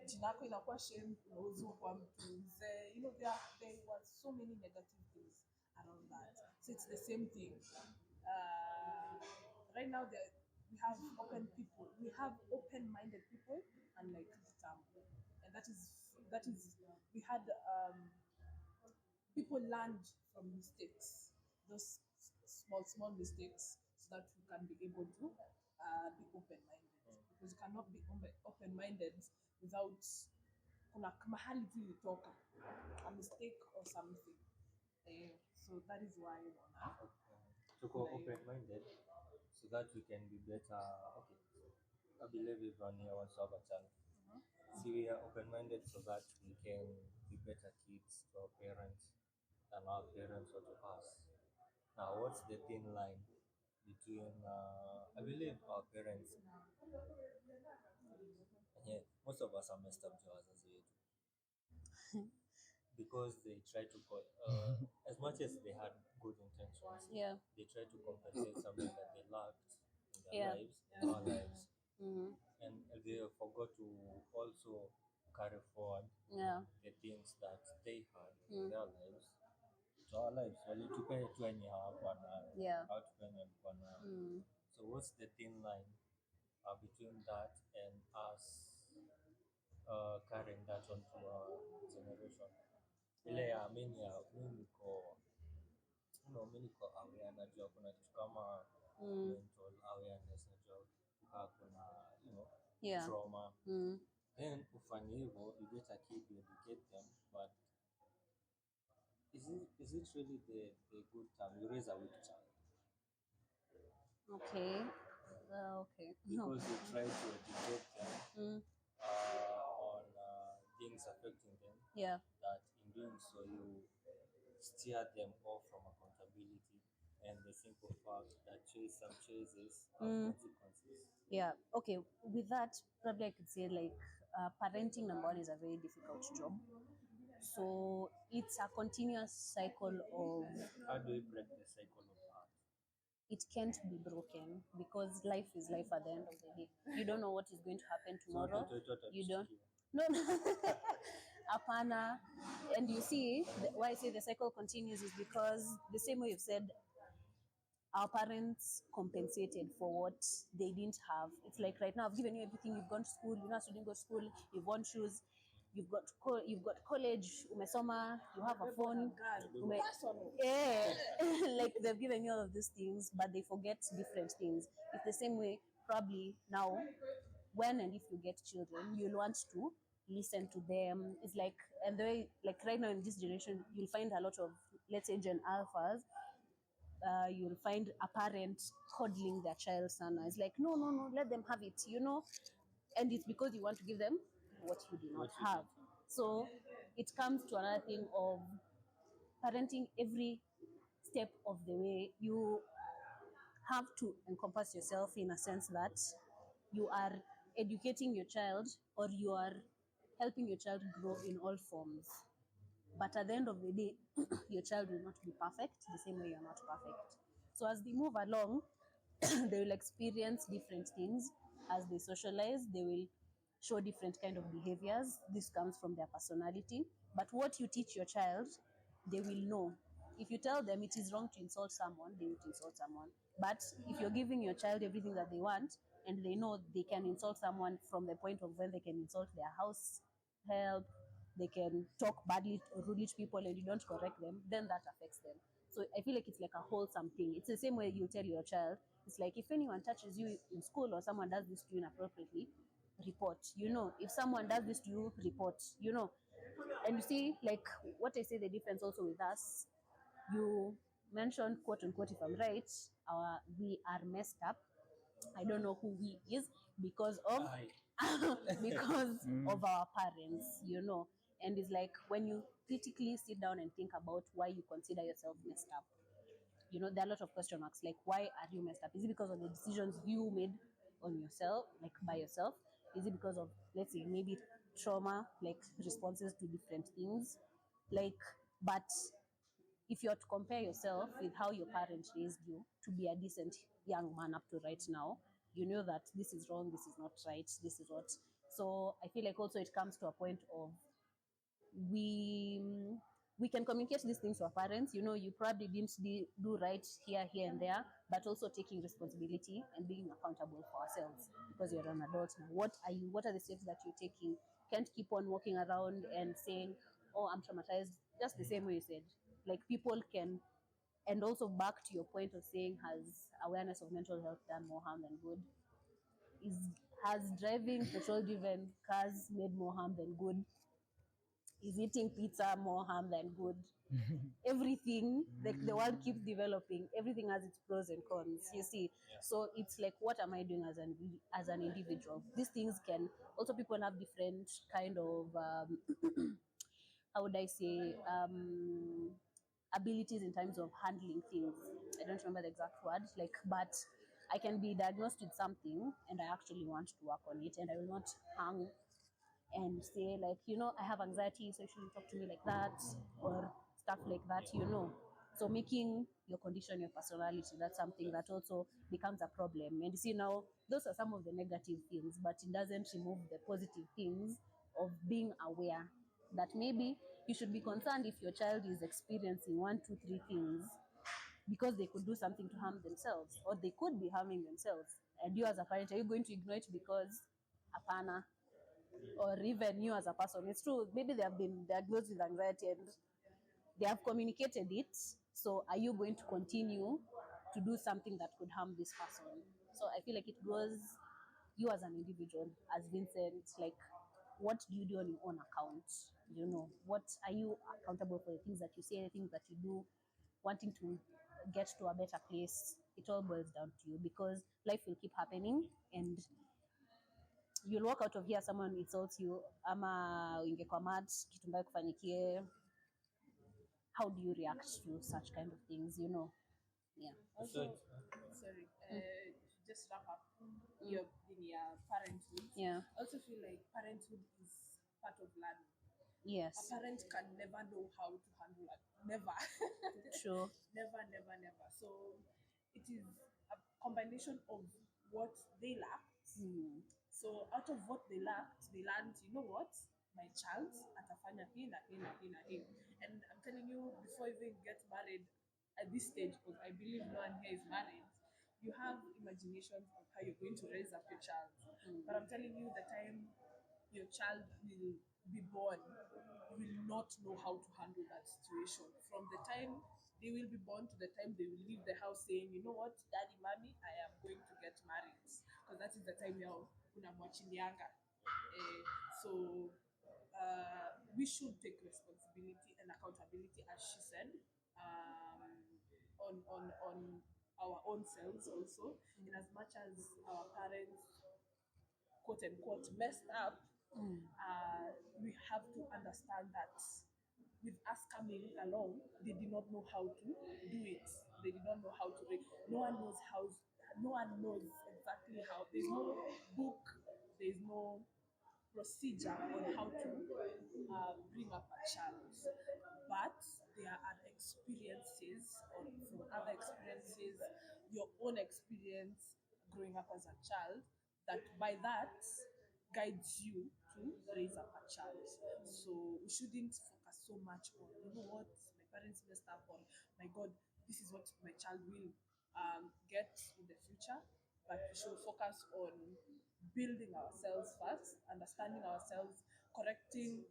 Jina yako inakuwa shame, unauzwa kwa mtu mzee. You know, there were so many negative things around that. So it's the same thing. Right now we have open-minded people, unlike Kitambo. And that is we had people learned from mistakes, those small mistakes, so that we can be able to be open-minded. Because you cannot be open-minded without kuna mahali tu ilitoka, a mistake or something. So that is why to go open-minded so that we can be better. Okay, I believe everyone here wants to have a child. See, we are open-minded so that we can be better kids to our parents than our parents or to us. Now, what's the thin line between, I believe our parents, yeah, most of us are messed up to us as we do. Because they try to, as much as they had good intentions, they try to compensate something that they lacked in their lives, in our lives. And they forgot to also carry forward the things that they had in their lives to our lives. So what's the thin line between that and us carrying that on to our generation? Ile ya mimi niko aware, najua kuna kitu kama mental awareness, najua kuna trauma. Then ufanye hivyo, you get a kid, you educate them, but is it really the good time? You raise a weak child. Okay. Because you try to educate them on things affecting them. That in doing so, you steer them off from accountability and the simple fact that some choices have consequences. Yeah. Okay. With that, probably I could say like parenting, number one, is a very difficult job. So it's a continuous cycle of. How do we break the cycle of that? It can't be broken because life is life at the end of the day. You don't know what is going to happen tomorrow. You don't. No. Apana. And you see, why I say the cycle continues is because the same way you've said, our parents compensated for what they didn't have. It's like right now I've given you everything. You've gone to school. You're not student go to school. You've worn shoes. You've got college. Umesoma. You have a phone. Yeah, like they've given you all of these things, but they forget different things. It's the same way. Probably now, when and if you get children, you'll want to listen to them. It's like, and the way, like right now in this generation, you'll find a lot of, let's say, Gen Alphas. You'll find a parent coddling their child sana. It's like, no, no, no, let them have it, you know? And it's because you want to give them what you do not have. So it comes to another thing of parenting every step of the way. You have to encompass yourself in a sense that you are educating your child or you are helping your child grow in all forms. But at the end of the day, your child will not be perfect the same way you're not perfect. So as they move along, they will experience different things. As they socialize, they will show different kind of behaviors. This comes from their personality. But what you teach your child, they will know. If you tell them it is wrong to insult someone, they will insult someone. But if you're giving your child everything that they want, and they know they can insult someone from the point of when they can insult their house help, they can talk badly or rudely to people and you don't correct them, then that affects them. So I feel like it's like a wholesome thing. It's the same way you tell your child, it's like if anyone touches you in school or someone does this to you inappropriately, report. You know, if someone does this to you, report. You know, and you see, like what I say, the difference also with us, you mentioned quote unquote, if I'm right, we are messed up. I don't know who he is because of because of our parents, you know. And it's like when you critically sit down and think about why you consider yourself messed up, you know, there are a lot of question marks. Like, why are you messed up? Is it because of the decisions you made on yourself, like by yourself? Is it because of, let's say, maybe trauma, like responses to different things? Like, but if you are to compare yourself with how your parents raised you to be a decent young man up to right now, you know that this is wrong, this is not right, this is what. So I feel like also it comes to a point of we we can communicate these things to our parents. You know, you probably didn't do right here, here, and there, but also taking responsibility and being accountable for ourselves because you're an adult now. What are you? What are the steps that you're taking? Can't keep on walking around and saying, "Oh, I'm traumatized." Just the same way you said. Like people can, and also back to your point of saying, has awareness of mental health done more harm than good? Has driving petrol-driven cars made more harm than good? Is eating pizza more harm than good? Everything, like the world keeps developing, everything has its pros and cons, you see. So it's like, what am I doing as an individual? These things can also, people have different kind of how would I say, abilities in terms of handling things. I don't remember the exact word, like, but I can be diagnosed with something and I actually want to work on it, and I will not hang and say, like, you know, I have anxiety, so you shouldn't talk to me like that, or stuff like that, you know. So making your condition your personality, that's something that also becomes a problem. And you see, now those are some of the negative things, but it doesn't remove the positive things of being aware that maybe you should be concerned if your child is experiencing 1, 2, 3 things, because they could do something to harm themselves or they could be harming themselves. And you as a parent, are you going to ignore it because apana? Or even you as a person, it's true, maybe they have been diagnosed with anxiety and they have communicated it. So are you going to continue to do something that could harm this person? So I feel like it goes, you as an individual, as Vincent, like, what do you do on your own account? You know, what are you accountable for? The things that you say, the things that you do, wanting to get to a better place. It all boils down to you, because life will keep happening and you'll walk out of here, someone insults you, ama uingie kwa mat, kitu mbaya kufanyikie. How do you react to such kind of things, you know? Yeah. Also, sorry, just wrap up your parenthood. Yeah. I also feel like parenthood is part of learning. Yes. A parent can never know how to handle it. Never. True. Never. So it is a combination of what they lacked. So out of what they lacked, they learned, you know what? my child atafanya hii na hii na hii na hii. And I'm telling you, before you even get married at this stage, because I believe no one here is married, you have imaginations of how you're going to raise up your child. But I'm telling you, the time your child will be born, you will not know how to handle that situation. From the time they will be born to the time they will leave the house saying, you know what, daddy, mommy, I am going to get married. Because that is the time you're unamwachilianga. So we should take responsibility and accountability, as she said, on our own selves also, in as much as our parents, quote unquote, messed up. We have to understand that with us coming along, they did not know how to do it. They did not know how to read. No one knows how. No one knows exactly how. There's no book. There's no procedure on how to bring up a child. But there are experiences, or from other experiences, your own experience growing up as a child, that by that guides you to raise up a child. So we shouldn't focus so much on, you know what, my parents messed up on, my God, this is what my child will get in the future. But we should focus on building ourselves first, understanding ourselves, correcting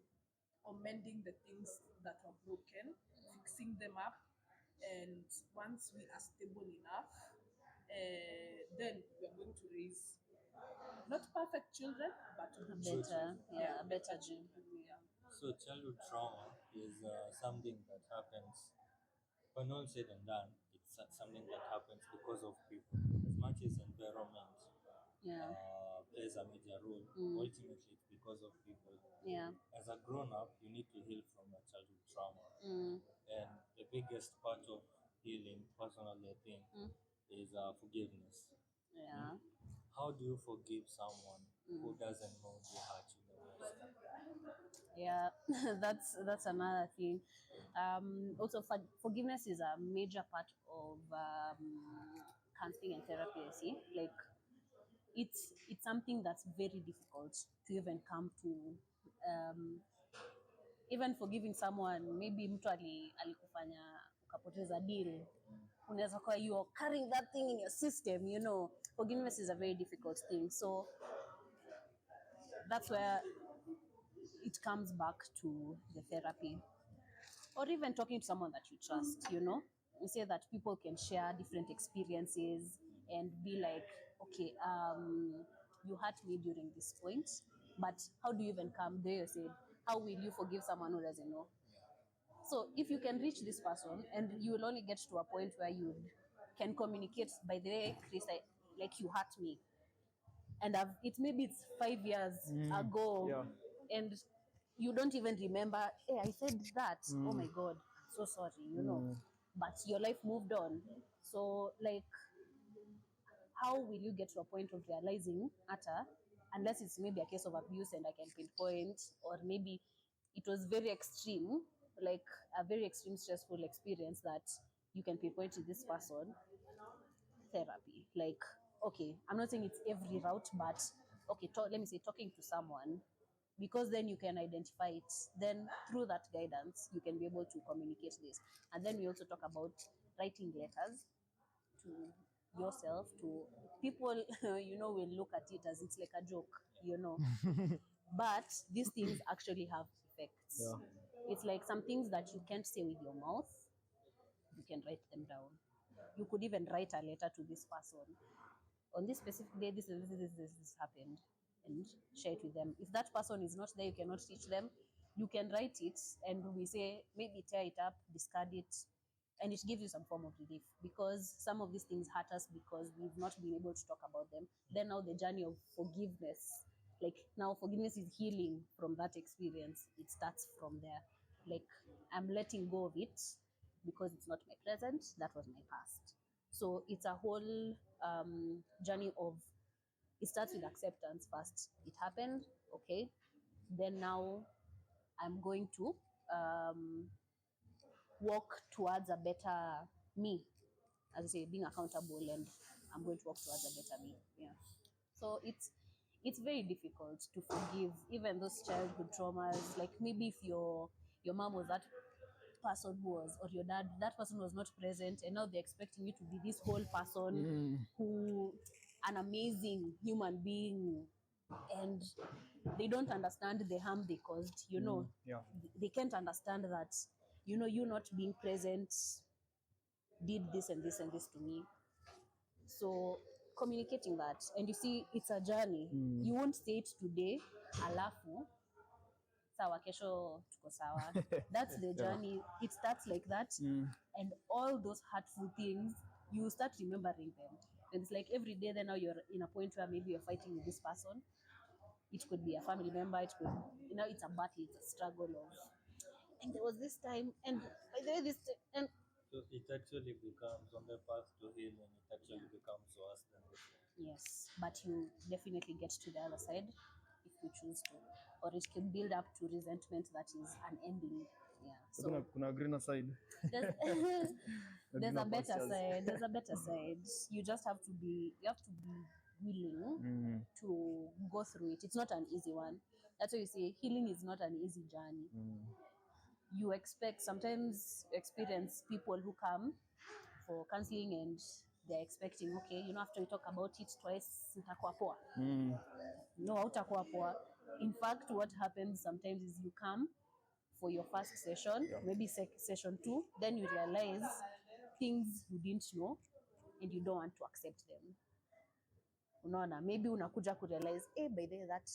or mending the things that are broken, fixing them up. And once we are stable enough, then we are going to raise not perfect children, but A better, yeah, a better children. Yeah. So childhood trauma is something that happens when all said and done. It's something that happens because of people. As much as environment Yeah. plays a major role, ultimately it's because of people. Yeah. As a grown up, you need to heal from your childhood trauma. And the biggest part of healing, personally, I think, is forgiveness. Yeah. How do you forgive someone who doesn't know they hurt you the most? Yeah, that's another thing. Also, forgiveness is a major part of counseling and therapy. I see, like it's something that's very difficult to even come to. Even forgiving someone, maybe mtu alikufanya ukapoteza deal, unaweza kuwa you are carrying that thing in your system, you know. Forgiveness is a very difficult thing, so that's where it comes back to the therapy, or even talking to someone that you trust, you know. We say that people can share different experiences and be like, okay, you hurt me during this point, but how do you even come there? You said, how will you forgive someone who doesn't know? So if you can reach this person, and you will only get to a point where you can communicate, by the way, Chris, like you hurt me, and it maybe it's 5 years ago, Yeah. and you don't even remember, hey, I said that. Oh my God, so sorry, you know. But your life moved on. So like, how will you get to a point of realizing unless it's maybe a case of abuse and I can pinpoint, or maybe it was very extreme, like a very extreme stressful experience that you can pinpoint to this person, therapy. Like, okay, I'm not saying it's every route, but okay, let me say talking to someone, because then you can identify it. Then through that guidance, you can be able to communicate this. And then we also talk about writing letters to yourself, to people, you know, will look at it as it's like a joke, you know. But these things actually have effects. Yeah. It's like some things that you can't say with your mouth, you can write them down. You could even write a letter to this person. On this specific day, this happened, and share it with them. If that person is not there, you cannot teach them, you can write it, and we say maybe tear it up, discard it, and it gives you some form of relief, because some of these things hurt us because we've not been able to talk about them. Then now the journey of forgiveness, like now forgiveness is healing from that experience. It starts from there. Like, I'm letting go of it because it's not my present, that was my past. So it's a whole journey of, it starts with acceptance first. It happened, okay. Then now I'm going to walk towards a better me, as I say, being accountable, and I'm going to walk towards a better me. Yeah. So it's very difficult to forgive even those childhood traumas. Like maybe if your mom was that person who was, or your dad, that person was not present, and now they're expecting you to be this whole person who, an amazing human being, and they don't understand the harm they caused, you know. They can't understand that, you know, you not being present did this and this and this to me. So communicating that, and you see, it's a journey. You won't say it today alafu sawa kesho tuko sawa. That's the journey. It starts like that. And all those hurtful things, you start remembering them, and it's like every day. Then now you're in a point where maybe you're fighting with this person. It could be a family member, it could, you know, it's a battle, it's a struggle of, and there was this time, and by the way, and so it actually becomes, on the path to healing, it actually becomes worse than before. Yes, but you definitely get to the other side if you choose to, or it can build up to resentment that is unending. Yeah. So kuna greener side. There's a better side. There's a better side. You just have to be. You have to be willing to go through it. It's not an easy one. That's why you say healing is not an easy journey. You sometimes experience people who come for counseling and they're expecting, okay, you know, after we talk about it twice, utakuwa poa. No, hautakuwa poa. In fact, what happens sometimes is you come for your first session, maybe session 2, then you realize things you didn't know and you don't want to accept them. Unaona, maybe unakuja kurealize, by the way, that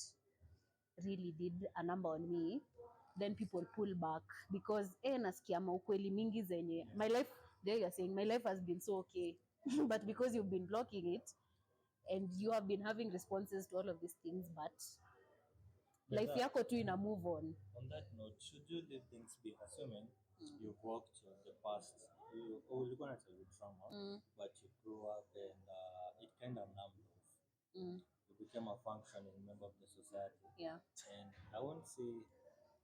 really did a number on me. Then people pull back because nasikia maukweli mingi zenye my life, there you're saying my life has been so okay but because you've been blocking it and you have been having responses to all of these things, but life yako tu ina move on. On that note, should you leave things be, assuming you've walked the past, you're gonna tell you trauma, but you grew up and it kind of numbed off. You became a functioning member of the society. Yeah. And I won't say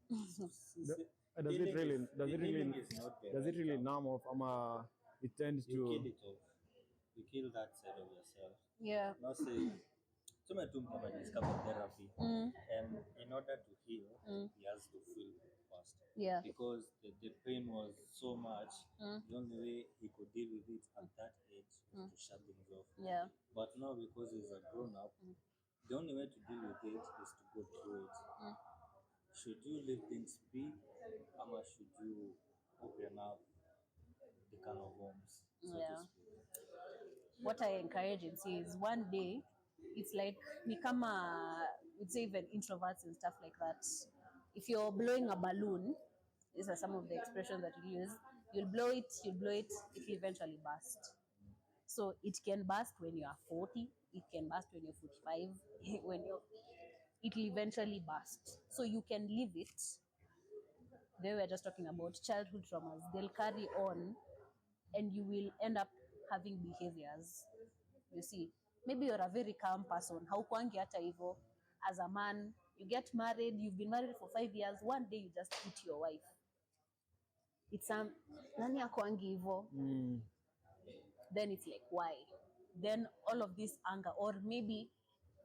does it really numb off, it tends you to kill it off. You kill that side of yourself. Yeah. Not say some to discover therapy, and in order to heal, he has to feel first. Yeah. Because the pain was so much. The only way he could deal with it at that age was to shut things off. Yeah. But now, because he's a grown up, the only way to deal with it is to go through it. Should you leave things be, or should you open up the can of worms, so to speak? What I encourage and say is one day, it's like ni kama, we'd say even introverts and stuff like that. If you're blowing a balloon, these are some of the expressions that you use. You'll blow it, it will eventually burst. So it can burst when you are 40, it can burst when you're 45, it will eventually burst. So you can leave it. They were just talking about childhood traumas. They'll carry on and you will end up having behaviors. You see, maybe you're a very calm person. Haukwangi hata hivyo. As a man, you get married, you've been married for 5 years, one day you just hit your wife. It's nani akwangi hivyo? Then it's like, why? Then all of this anger, or maybe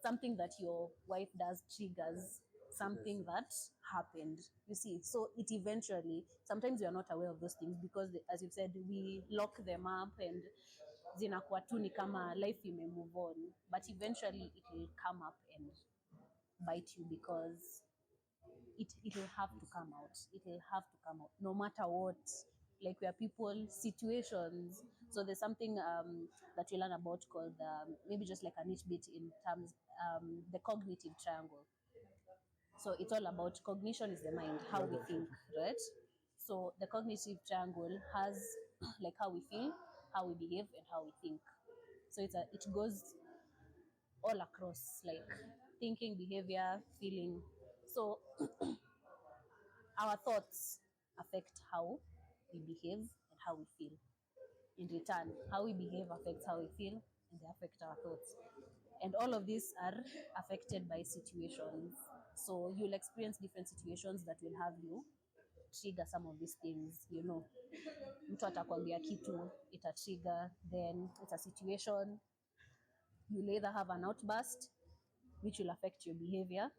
something that your wife does triggers something that happened. You see, so it eventually, sometimes we are not aware of those things because, as you've said, we lock them up and zinakuwa tu ni kama life ime move on, but eventually it will come up and bite you because it will have to come out. It will have to come out no matter what. Like we are people, situations. So there's something that we learn about called maybe just like a niche bit in terms the cognitive triangle. So it's all about cognition is the mind, how we think, right? So the cognitive triangle has like how we feel, how we behave, and how we think. So it goes all across, like thinking, behavior, feeling. So our thoughts affect how we behave and how we feel. In return, how we behave affects how we feel, and they affect our thoughts. And all of these are affected by situations. So you'll experience different situations that will have you trigger some of these things, you know. Mtu atakwambia kitu, ita trigger, then it's a situation. You'll either have an outburst, which will affect your behavior.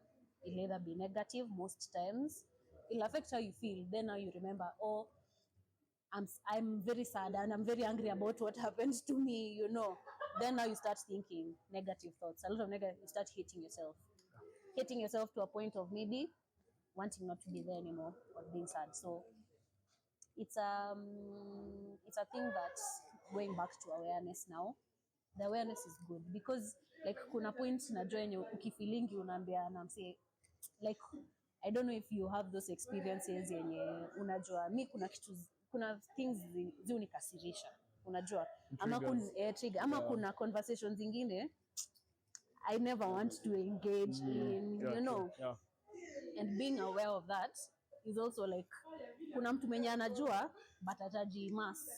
It'll either be negative most times. It'll affect how you feel. Then now you remember, oh, I'm very sad and I'm very angry about what happened to me, you know. Then now you start thinking negative thoughts. A lot of negative. You start hating yourself to a point of maybe wanting not to be there anymore or being sad. So it's a thing that's going back to awareness now. The awareness is good because like kuna point najua yenye ukifeelingi unaambia na msee like I don't know if you have those experiences yenye unajua mi kuna things ziunikasirisha unajua trigger ama kuna conversations zingine I never want to engage in, you know. Yeah. And being aware of that is also like kuna mtu mwenye anajua but atajiimmerse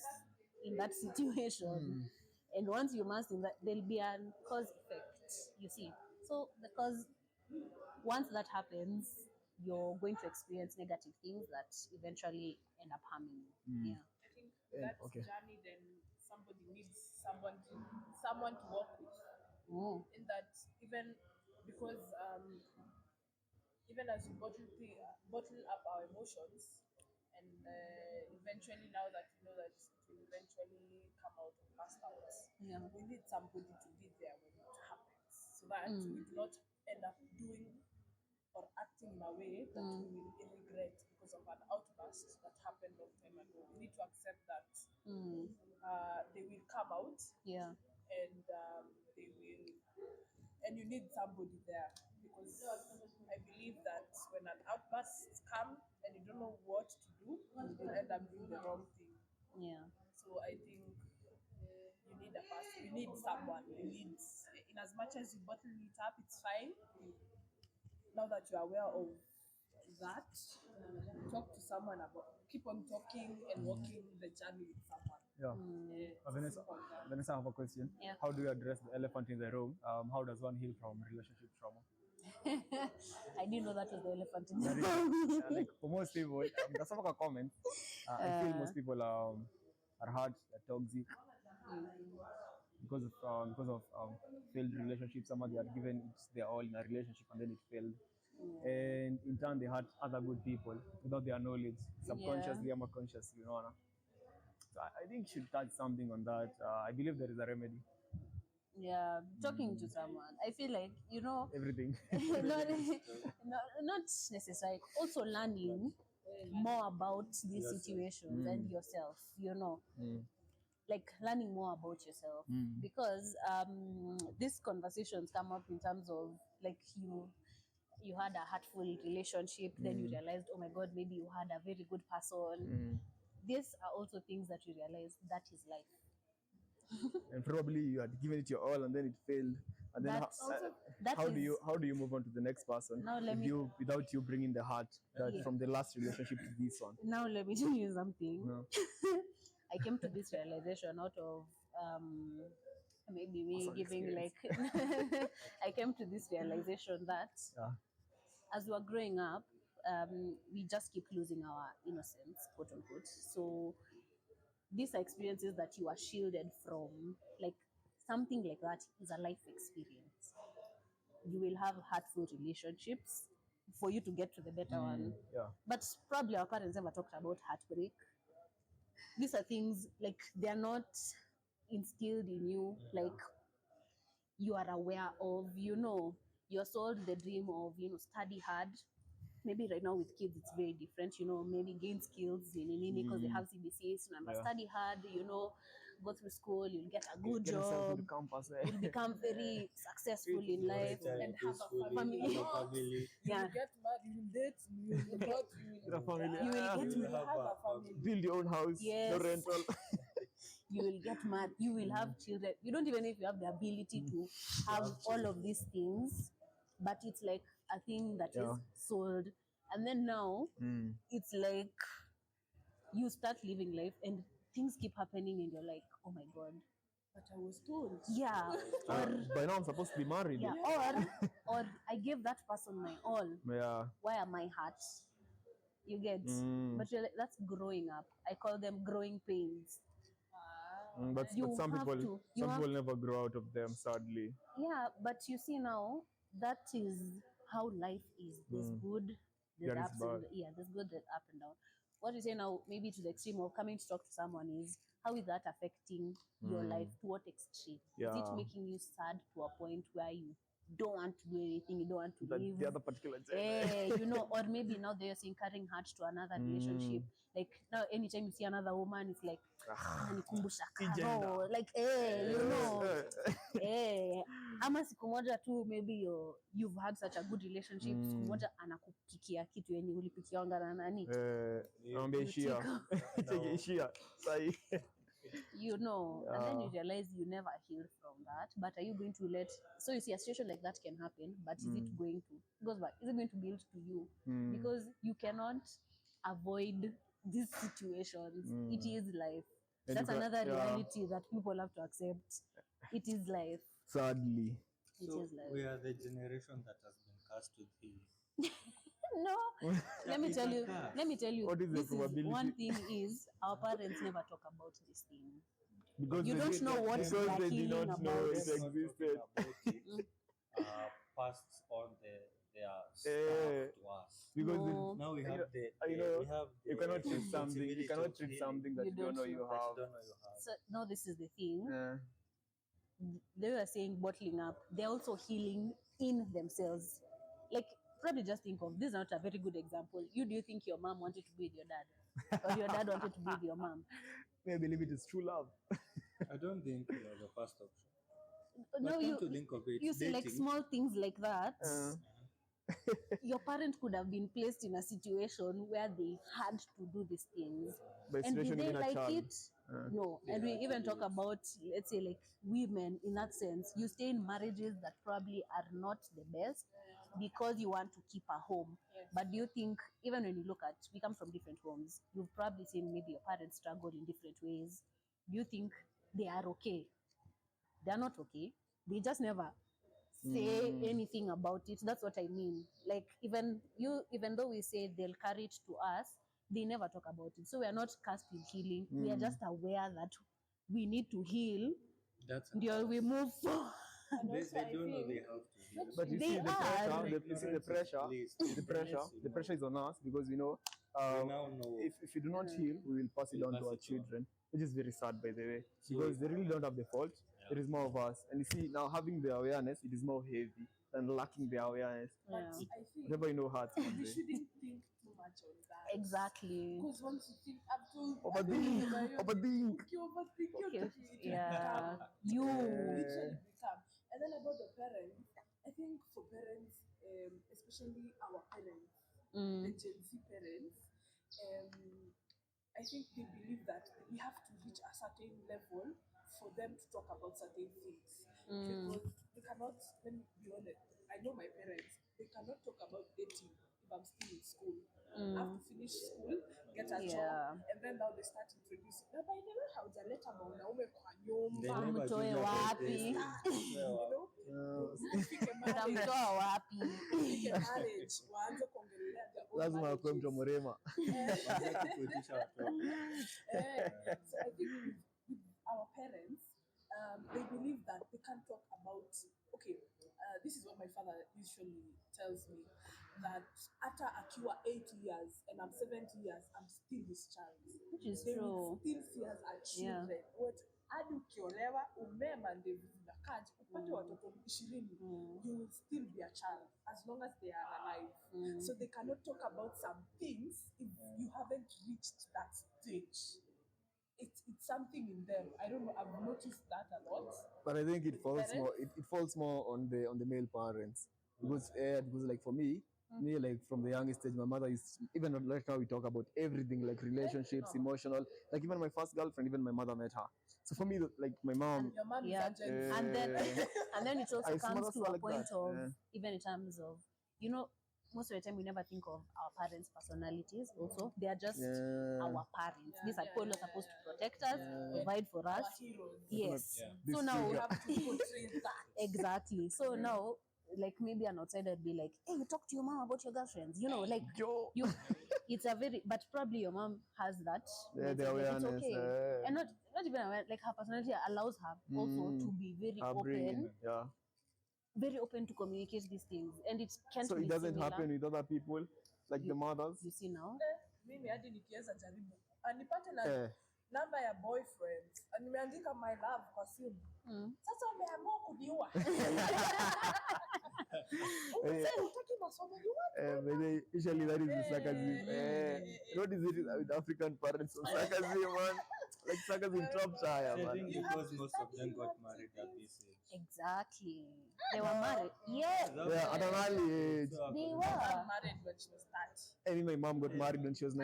in that situation. And once you immerse in that, there'll be a cause effect, you see. So because once that happens, you're going to experience negative things that eventually end up harming you. Yeah. I think that journey, then somebody needs someone to walk with. In that, even because even as we bottle up our emotions, and eventually now that you know that it will eventually come out or burst out, we need somebody to be there when it happens, so that we do not end up doing or acting in a way that we will regret because of an outburst that happened long time ago. We need to accept that they will come out, and they will, and you need somebody there because I believe that when an outburst comes and you don't know what to do, you will end up doing the wrong thing. Yeah. So I think you need a person, you need someone, you need, in as much as you bottle it up, it's fine. Now that you're aware of that, talk to someone about, keep on talking and walking the journey with someone. Yeah. Vanessa, I have a question. Yeah. How do you address the elephant in the room? How does one heal from relationship trauma? I didn't know that was the elephant in the room. Like for most people, there's some comments. I feel most people are hurt, they're toxic because of failed relationships. Somebody had given it their all in a relationship and then it failed. And in turn, they hurt other good people without their knowledge, subconsciously or consciously, you know. So I think you should touch something on that. I believe there is a remedy. Yeah, talking to someone. I feel like, you know, everything. not necessarily. Also learning more about these situations and yourself, you know. Like learning more about yourself because these conversations come up in terms of like you had a hurtful relationship, then you realized, oh my God, maybe you had a very good person. These are also things that you realize that is life. And probably you had given it your all and then it failed. And then how do you move on to the next person without you bringing the heart from the last relationship to this one? Now let me tell you something. No. I came to this realization out of maybe me giving like I came to this realization that as we are growing up, we just keep losing our innocence, quote unquote. So these are experiences that you are shielded from. Like something like that is a life experience. You will have hurtful relationships for you to get to the better one. Yeah. But probably our parents never talked about heartbreak. These are things like they are not instilled in you, like you are aware of, you know, you're sold the dream of, you know, study hard. Maybe right now with kids it's very different, you know, maybe gain skills because they have CBCs, remember, study hard, you know, go through school, you'll get a good job, you'll become very successful in life and have a family. Yeah. You get married, you will date, you will have a family. Build your own house, no rental. You will get married, you will have children. You don't even know if you have the ability to have all of these things, but it's like a thing that is sold. And then now it's like you start living life and things keep happening and you're like, oh my God, but I was told. Yeah. By now I'm supposed to be married. Yeah. Or I gave that person my all. Yeah. Why am I hurt? You get? But you're like, that's growing up. I call them growing pains. But some people never grow out of them, sadly. Yeah, but you see now, that is how life is. There's good, there's There is ups and bad. there's good, there's up and down. What you say now, maybe to the extreme of coming to talk to someone, is how is that affecting your life? To what extreme? Is it Yeah. making you sad to a point where you don't want to do anything, you don't want to live? The other particular gender. You know, or maybe now they're saying carrying heart to another relationship. Like now, anytime you see another woman, it's like, ananikumbusha karo. Like, you know, ama siku moja tu maybe you've had such a good relationship, siku moja anakupikia kitu yenye ulipikianga na nani, ishia sahi. you know, and then you realize you never heal from that. But are you going to let, so you see a situation like that can happen, but is it going to, goes back, is it going to build to you? Because you cannot avoid these situations. It is life. And that's another reality that people have to accept. It is life. Sadly. It So is life. we are the generation that has been cursed with the No, let me tell you. What is the this is probability? one thing is our parents never talk about this thing. Because You don't know what because they're they did healing not know about. it existed. passed on their stuff to us. Because No. Now we have you cannot treat something. You cannot treat something that You you don't know don't you that have. you don't know you have. So now this is the thing. Yeah. They were saying bottling up. They're also healing in themselves. Like, probably just think of, this is not a very good example. Do you think your mom wanted to be with your dad? Or your dad wanted to be with your mom? I believe it is true love. I don't think it was a first option. No, But come to think of it, you see, like dating- small things like that. Your parent could have been placed in a situation where they had to do these things. But And did situation they within a like child. it? No. And we even talk about, let's say, like women in that sense. You stay in marriages that probably are not the best because you want to keep a home. Yes. But do you think, even when you look at, we come from different homes, you've probably seen maybe your parents struggle in different ways. Do you think they are okay? They are not okay. They just never say anything about it. That's what I mean. Like, even though we say they'll carry it to us, they never talk about it. So we are not cast with healing. We are just aware that we need to heal That's until we move forward. And they also, I don't know think they have to heal. But you They see the pressure. are. You see the pressure. The pressure is on us because we now know. if you do not heal, we will pass it We'll on to pass our it on. children, which is very sad, by the way, So- because they really don't have the fault. Yeah. It is more of us. And you see, now having the awareness, it is more heavy than lacking the awareness. but Yeah. I think Whatever you know, heart. we shouldn't think too much on that. Exactly. Because once you think up to Overthink. Overthink. Okay. Yeah. You. literally become. And then about the parents, I think for parents, especially our parents, the Gen Z parents, I think they believe that we have to reach a certain level for them to talk about certain things. Because they cannot, let me be honest, I know my parents, they cannot talk about dating if I'm still in school. I have to finish school, get a job, and then now they start introducing. Na by the way, haujaleta mwanaume kwa They nyumba. never do Mtoe that at wapi? this You know? Ufike marriage, Utamtoa wapi? ufike marriage, waanze kuongelea their own Lazima akuwe mtu marriages. mrema. kuitisha watoto. So I think with our parents, they believe that they can't talk about, okay, this is what my father usually tells me, that after akiwa 8 years and I'm 70 years, I'm still his child. Which is They true. will still see us as children. What hadi ukiolewa umema ndevu zinakaje upate watoto 20, you will still be a child as long as they are alive. So they cannot talk about some things if you haven't reached that stage. It's something in them. I don't know. I've noticed that a lot. But I think it falls Parents? more. It falls more on the male parents because like for me, like from the youngest age, my mother is even like how we talk about everything like relationships, emotional. Like even my first girlfriend, even my mother met her. So for me, like my mom. Your mom Yeah. is a Gen Z. And then it also I comes smell to also a like point that, of, yeah. even in terms of, you know, most of the time we never think of our parents' personalities also. They are just our parents. These are people who are supposed to protect us, provide for us. Our heroes. Yes. Yeah. So This now You have to portray that. exactly. So now, like maybe an outsider would be like, "Hey, you talk to your mom about your girlfriends." You know, like you. It's a very, but probably your mom has that. Yeah, the mindset, like, awareness. It's okay, and not even aware. Like her personality allows her also to be very Her open. brain, yeah. very open to communicate these things, and it can't So be it doesn't similar. happen with other people, like the mothers. You see now. Mimi hadi nikiweza jaribu anipate na namba ya boyfriend nimeandika my love kwa simu. Sasa umeamua kuniua. Usually that is the sarcasm. What is it with African parents or sarcasm, man? Like sarcasm trumps higher, man. I think because most of them got married at this age. Exactly. They were married. Yeah. Yeah, at an early age. They were married when she was 30. I mean, my mom got married when she was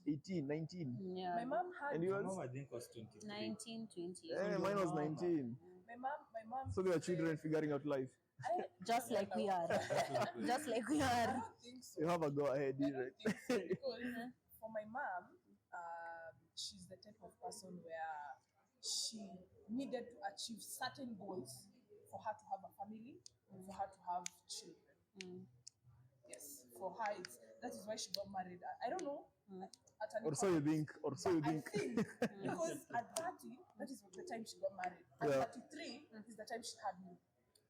18, 19. Yeah. My mom had. And yours? My mom, I think, was 23. 19, 20. Yeah, mine was 19. My mom. So they were children figuring out life. Just like we are. Just like we are. I don't think so. You have a go ahead, direct. Because for my mom, she's the type of person where she needed to achieve certain goals for her to have a family and for her to have children. Yes, for her, that is why she got married. I don't know. Or so you think. I think because at 30, that is the time she got married. At 33 is the time she had me.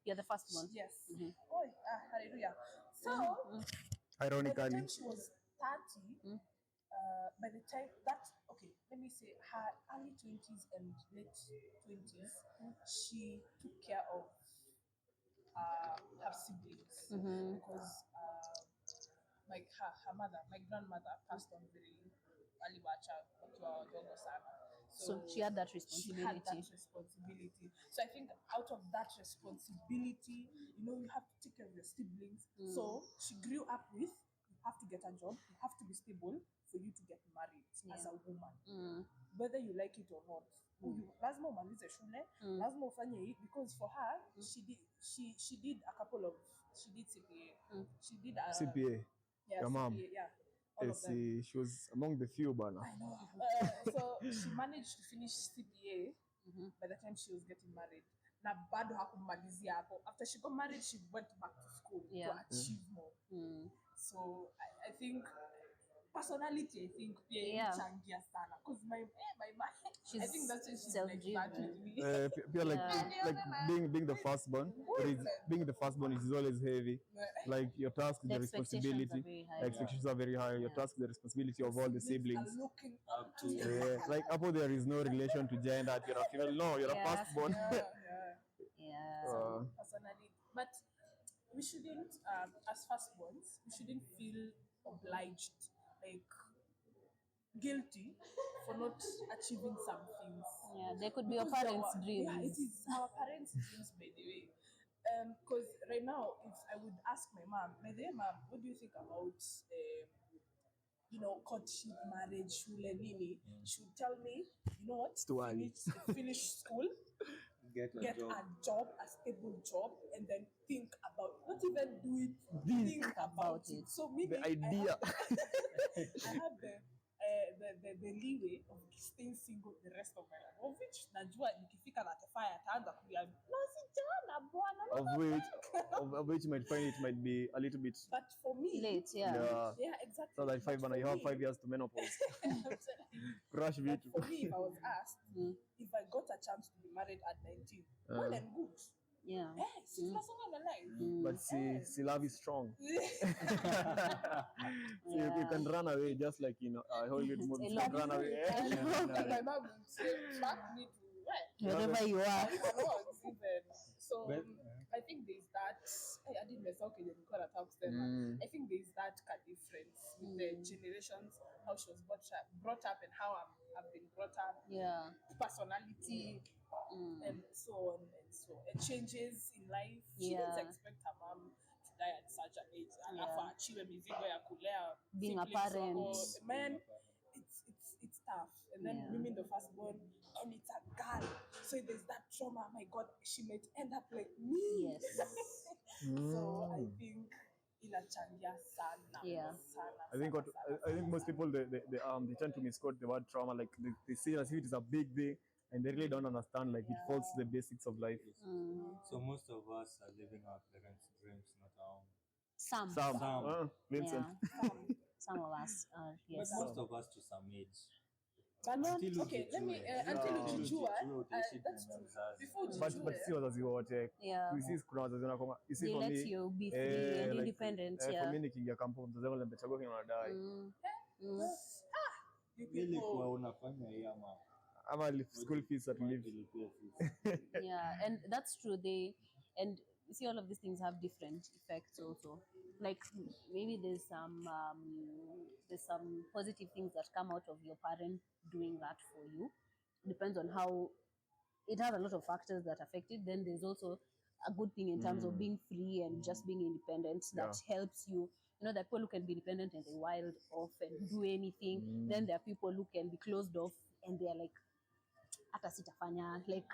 You're the first one. Yes. Oh, hallelujah. So, ironically, by the time she was 30, by the time okay, let me say her early 20s and late 20s, she took care of her siblings because her mother, my grandmother, passed on very early wadogo sana. So she had that responsibility. She had that responsibility. So I think out of that responsibility, you have to take care of your siblings. So she grew up with, you have to get a job, you have to be stable for you to get married as a woman. Whether you like it or not. Lazima umalize shule, lazima ufanye it, because for her, she did a couple of, she did CPA. She did CPA. Yeah, your mom. CPA, yeah. She was among the few, Bana. I know. So she managed to finish CPA by the time she was getting married. Na bado hakumalizia hapo. After she got married, she went back to school to achieve more. So I think personality, changia sana. Because my I think that's why she's like that with me. Being the firstborn, being the firstborn is always heavy. Like your task, the responsibility, the expectations are very high. Your task, the responsibility of all the siblings. Looking up to like Apple, there is no relation to gender. You're a female. No, you're a firstborn. Personally, but we shouldn't, as firstborns, we shouldn't feel obliged, like guilty for not achieving some things. Yeah, they could be your parents' dreams. Yeah, it is our parents' dreams, by the way. Because right now, if I would ask my mom, by the way, mom, what do you think about, courtship, marriage, shule, nini? She would tell me, you know what? Finish school, get a job, a stable job, and then think about it. Not even do it, think about it. So maybe the idea. I have the leeway of staying single the rest of my life, of which najua nikifika na tefaya ataanza kuambia no sijana bwana, of which you might find it might be a little bit but for me late. Yeah, exactly. So like you have 5 years to menopause. Crush but for me, if I was asked if I got a chance to be married at 19, well and good. Yeah. But see, love is strong. So you can run away just like Hollywood movies. You can run away. My mom would say, "Track me to wherever you are." So I think there's that. I didn't myself in the I think there's that difference with the generations, how she was brought up and how I've been brought up. Yeah. Personality. And so on and so on. And changes in life. She didn't expect her mom to die at such an age. And being a parent. Man, it's tough. And then women the firstborn, and it's a girl. So there's that trauma. My God, she might end up like me. Yes. So I think inachangia sana. Yeah. I think most people they tend to misquote the word trauma. Like they see it as if it is a big thing. And they really don't understand, like, it falls to the basics of life. So most of us are living our parents' dreams, not our own. Some. Vincent. Yeah. Some of us are, yes. But most of us to some age. But not Until okay. Let me ujijue. until Yeah. ujijua. Utaishi That's ndani ya true. mzazi. Before but ujijue. si wazazi wote. Yeah. You see kuna wazazi wanakoma. You see They for let me, you be free and like, independent. for Yeah. me nikiingia kampo mzazi wangu anachagua kile anadai. You Ili people. kwa unafanya hii Ama school fees at least. ilipia fees. Yeah, and that's true. And you see, all of these things have different effects also. Like maybe there's some positive things that come out of your parent doing that for you. Depends on how it has a lot of factors that affect it. Then there's also a good thing in terms of being free and just being independent that helps you. You know, there are people who can be independent and they wild off and do anything. Then there are people who can be closed off and they're like, hata sitafanya, like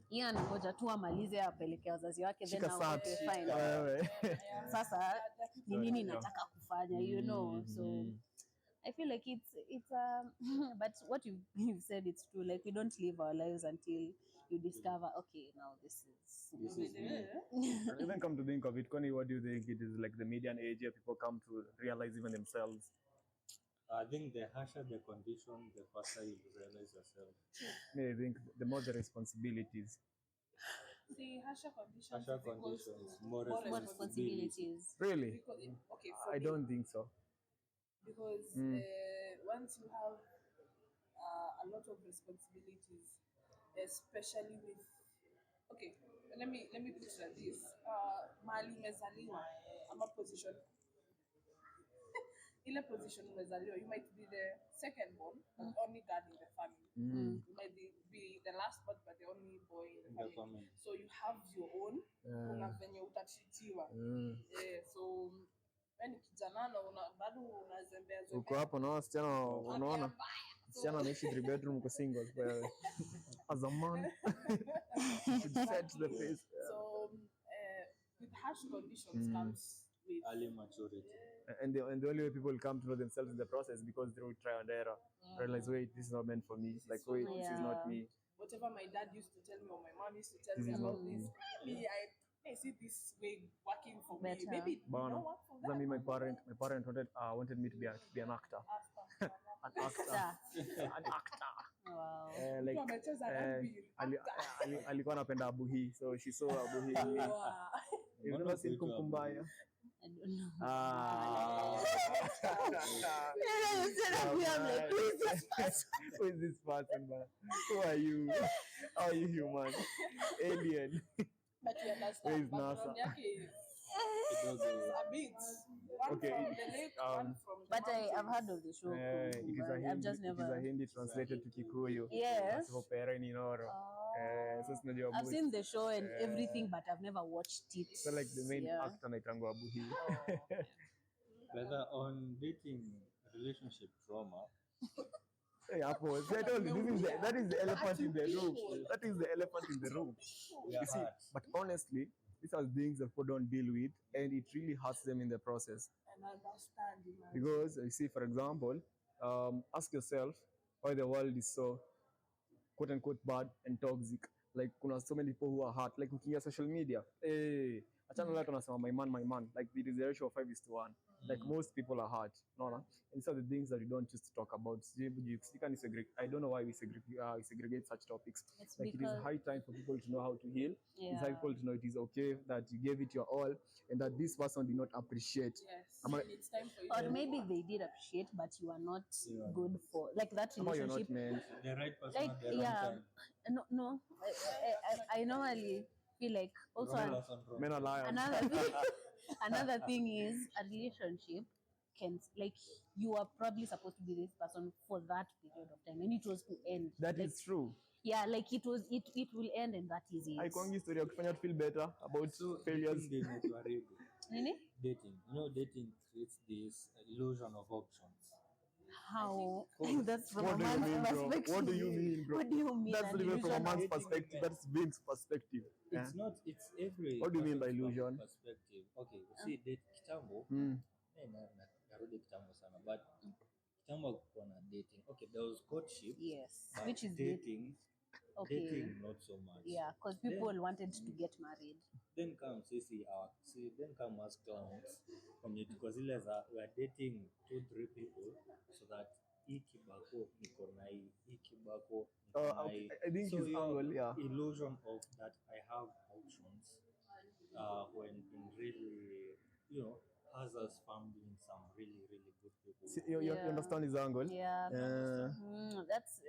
yeye anangoja tu amalize apeleke wazazi wake then Shika now okay, sat. fine. Wewe. Sasa ni nini nataka kufanya, you know. So I feel like it's but what you've said, it's true. Like we don't live our lives until you discover, okay, now this is And even come to think of it, Connie, what do you think it is like the median age where people come to realize even themselves? I think the harsher the condition, the faster you realize yourself. I think the more the responsibilities. See, harsher conditions. Harsher is equals to conditions, more more responsibility. responsibilities. Really? Because okay, for I me, don't think so. because once you have a lot of responsibilities, especially with okay, let me put it like this. Mali mezaliwa, I'm a position. Ile position umezaliwa, you might be the second born, but only dad in the family. You might be the last born, but the only boy in the family. So you have your own, kuna venye utatreatiwa. So when kijana na bado unazembea zembea. Uko hapo na wasichana unaona? Msichana anaishi 3 bedroom uko single. As a man, you should set the pace. So with harsh conditions comes with Early maturity. And the only way people come to know themselves in the process because through trial and error. Realize, wait, this is not meant for me. Like, wait, this is not me. whatever my dad used to tell me or my mom used to tell me about this. Maybe I see this way working for me. Maybe it don't work for them. I mean, my parent wanted me to be an actor. An actor. An actor. Wow. Like, alikuwa anapenda Abuhi, so she saw Abuhi. You've never seen Kumkumbaya? I don't know. I'm like, who is this person, man? Who are you? How are you human? Alien. But you understand, Where is background NASA? yake is a bit. One Okay, from the lake, one from the But I've mountains. heard of the show. I've just never. It is a Hindi translated to Kikuyu. Yes. So sinajua I've Abuhi. seen the show and everything, but I've never watched it. So like the main actor anaitangwa Abuhi. Whether on dating relationship trauma, Hey, Apple, so I told you, that is the elephant in the room. That is the elephant in the room. we are You see, hurt. but honestly, these are things that people don't deal with, and it really hurts them in the process. And understand, man. Because you see, for example, ask yourself why the world is so quote unquote bad and toxic. Like, kuna so many people who are hurt. Like, looking at social media, hey, achana watu wanasema my man. Like, it is the ratio of 5:1. Like, most people are hurt. No. And these are the things that we don't just talk about. I don't know why we segregate such topics. It's Like, it is because high time for people to know how to heal. It's high yeah. people to know it is okay that you gave it your all and that this person did not appreciate. Yes. Am I- And it's time for you Or to maybe they did appreciate, but you are not good for like that Ama you're not relationship. meant. The right person Like at the wrong time. no. I normally feel like also Wrong person, wrong Men are time. liars. another thing is a relationship can, like, you are probably supposed to be this person for that period of time and it was to end. That like, is true. yeah, like it will end and that is it. Haikuangi story ya kufanya feel better about failures. Dating ndio inatuharibu. Nini? Dating. You know, dating creates this illusion of options. How? That's from What a do you man's mean, bro? perspective. What do you mean, bro? What do you mean? That's an not even from a illusion man's of- perspective. That's Vince's perspective. It's not, it's every What do you mean by person's illusion? perspective. Okay, you see, date kitambo, narudi kitambo sana, but kitambo kulikuwa na dating. Okay, there was courtship, Yes, but which is dating, okay. dating not so much. Yeah, because people wanted to get married. Then come then come as clowns kwenye tuko zile za we are dating 2-3 people so that hii kibako niko na hii tobacco. Okay. I think his your angle, yeah. illusion of that I have options, when in really, has us found in some really, really good people. See, you understand his angle? Yeah. That's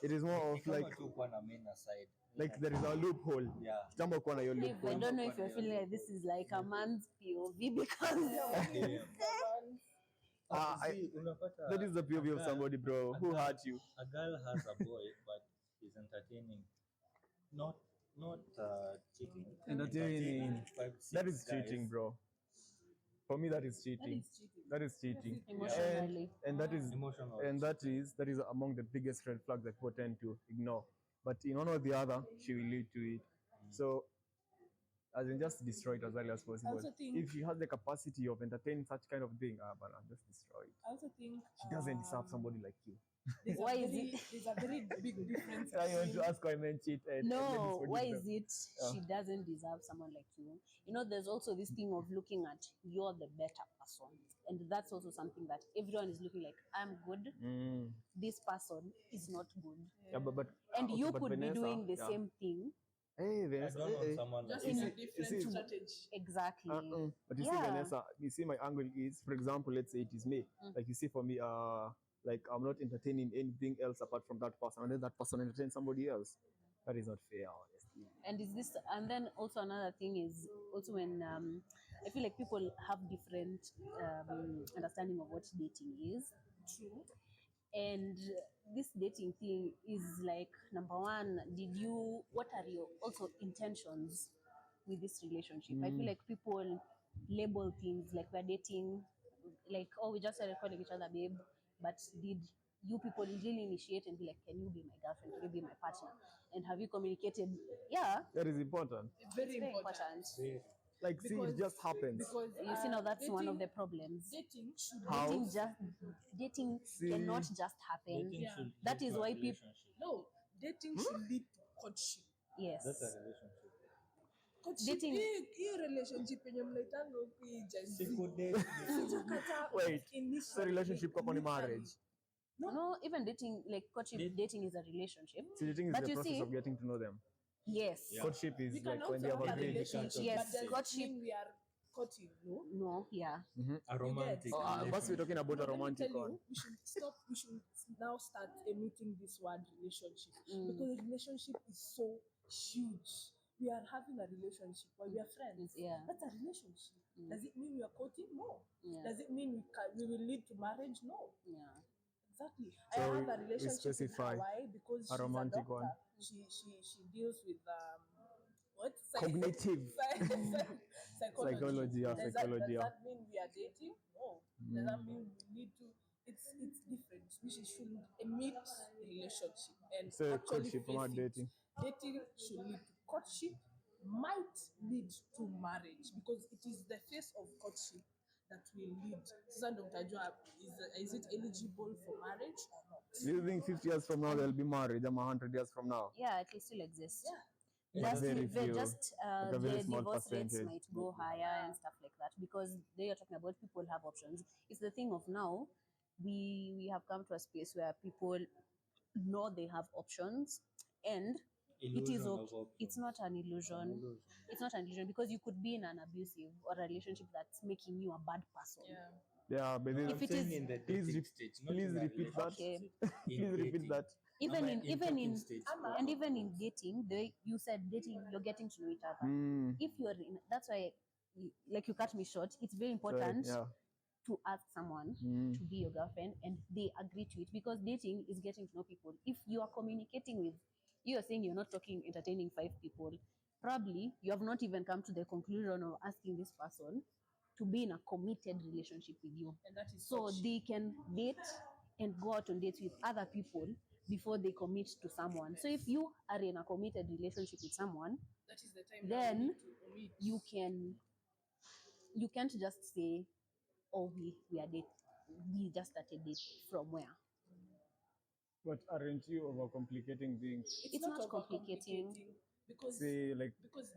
It is more of like aside. like there is a loophole. Yeah. Kitambo kuwa na hiyo I loophole. don't know if you're feeling like this is like a man's POV because That is the POV of somebody, bro. Who hurt you? A girl has a boy, but he's entertaining, not cheating. Entertaining. 5, 6 That is guys. cheating, bro. For me, that is cheating. That is cheating. Emotionally. And that is Emotional. and that is among the biggest red flags that people tend to ignore. But in one or the other, she will lead to it. So, as in just destroy it as early as possible. If she has the capacity of entertaining such kind of thing, but just destroy it. I also think She doesn't deserve somebody like you. Why is it? There's a very big difference. I want to ask why men cheat. No, why is it she doesn't deserve someone like you? You know, there's also this thing of looking at you're the better person. And that's also something that everyone is looking like, I'm good. This person is not good. Yeah, but and you but could Vanessa, be doing the same thing. Hey, Vanessa. I don't want someone Just like in you. a different strategy. Exactly. But you see, Vanessa, you see, my angle is, for example, let's say it is me. Like you see, for me, like I'm not entertaining anything else apart from that person, and then that person entertains somebody else. That is not fair, honestly. And is this? And then also another thing is also when I feel like people have different understanding of what dating is. True. And this dating thing is like, number one, what are your also intentions with this relationship? I feel like people label things like we're dating, like, oh, we just started calling each other babe, but did you people really initiate and be like, can you be my girlfriend, can you be my partner, and have you communicated? Yeah, That is important. Very important. Like, see, it just happens. Because you see, now that's one of the problems. Dating should How? Dating cannot just happen. That is why people dating should lead to courtship. Yes. That's a relationship. Dating hii relationship yenye mnaitanga huku hii Wait, so relationship kwa ni marriage? No, even dating, like courtship, dating is a relationship. So dating is But the you process see, of getting to know them. Yes. Yeah. Courtship is we can like when they also have have a agreed. relationship. Yes, But does courtship. it mean we are courting? No. No, yeah. A romantic. First, we're talking about a Let me romantic tell one. you, we should now start emitting this word relationship, because relationship is so huge. We are having a relationship where we are friends. Yeah. That's a relationship. Does it mean we are courting? No. Yeah. Does it mean we will lead to marriage? No. Yeah. Exactly. So I have a we relationship with specify Hawaii because a romantic she's a one. doctor. She deals with what? Cognitive. Psychology. Yeah, Does psychology. that mean we are dating? No. Does that mean we need to? It's different. We should emit relationship and So actually courtship, face not it. dating. Dating should lead to courtship, might lead to marriage, because it is the face of courtship that will lead. Sasa ndo mtajua is it eligible for marriage or not? Do you think 50 years from now they'll be married? 100 years from now? Yeah, it will still exist. Yeah. But very few, just like a very the small divorce rates percentage. might go higher and stuff like that, because they are talking about people have options. It's the thing of now we have come to a space where people know they have options, and it is okay. It's not an illusion. It's not an illusion, because you could be in an abusive or a relationship that's making you a bad person. Yeah, but then If it is in the please dating stage, not please in the repeat that. relationship. Please In repeat dating. that. even in stage, and even in dating, you said dating, you're getting to know each other. If you're in, that's why, like, you cut me short. It's very important to ask someone to be your girlfriend and they agree to it, because dating is getting to know people. If you are communicating with, you are saying you're not entertaining 5 people, probably you have not even come to the conclusion of asking this person to be in a committed relationship with you, And that is so they can date and go out on dates with other people before they commit to someone. So if you are in a committed relationship with someone, that is the time then to meet. you can't just say, oh, we are dating, we just started dating. From where? But aren't you overcomplicating things? It's not complicating. Because Say like because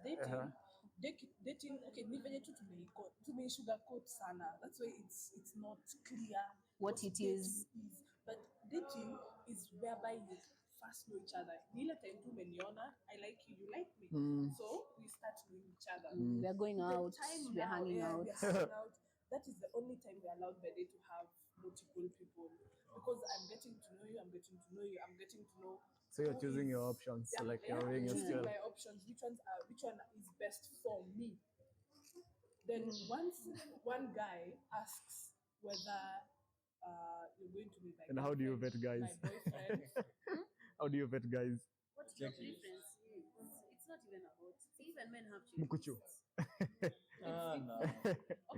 dating okay, ni venye tu sugarcoat sana. That's why it's not clear What it dating is. But dating is whereby you first know each other. Nile time tu umeniona, I like you, you like me. So we start knowing each other. We are going out, we are hanging out. We are hanging out. That is the only time we are allowed by day to have multiple people. Because I'm getting to know you, I'm getting to know you, I'm getting to know. So you're choosing your options. So like you're weighing your choosing scale. my options. Which one is best for me? Then once one guy asks whether you're going to be my And how do you vet guys? my boyfriend. How do you vet guys? What's your preference? It's not even about. Even men have Mukuchu. No.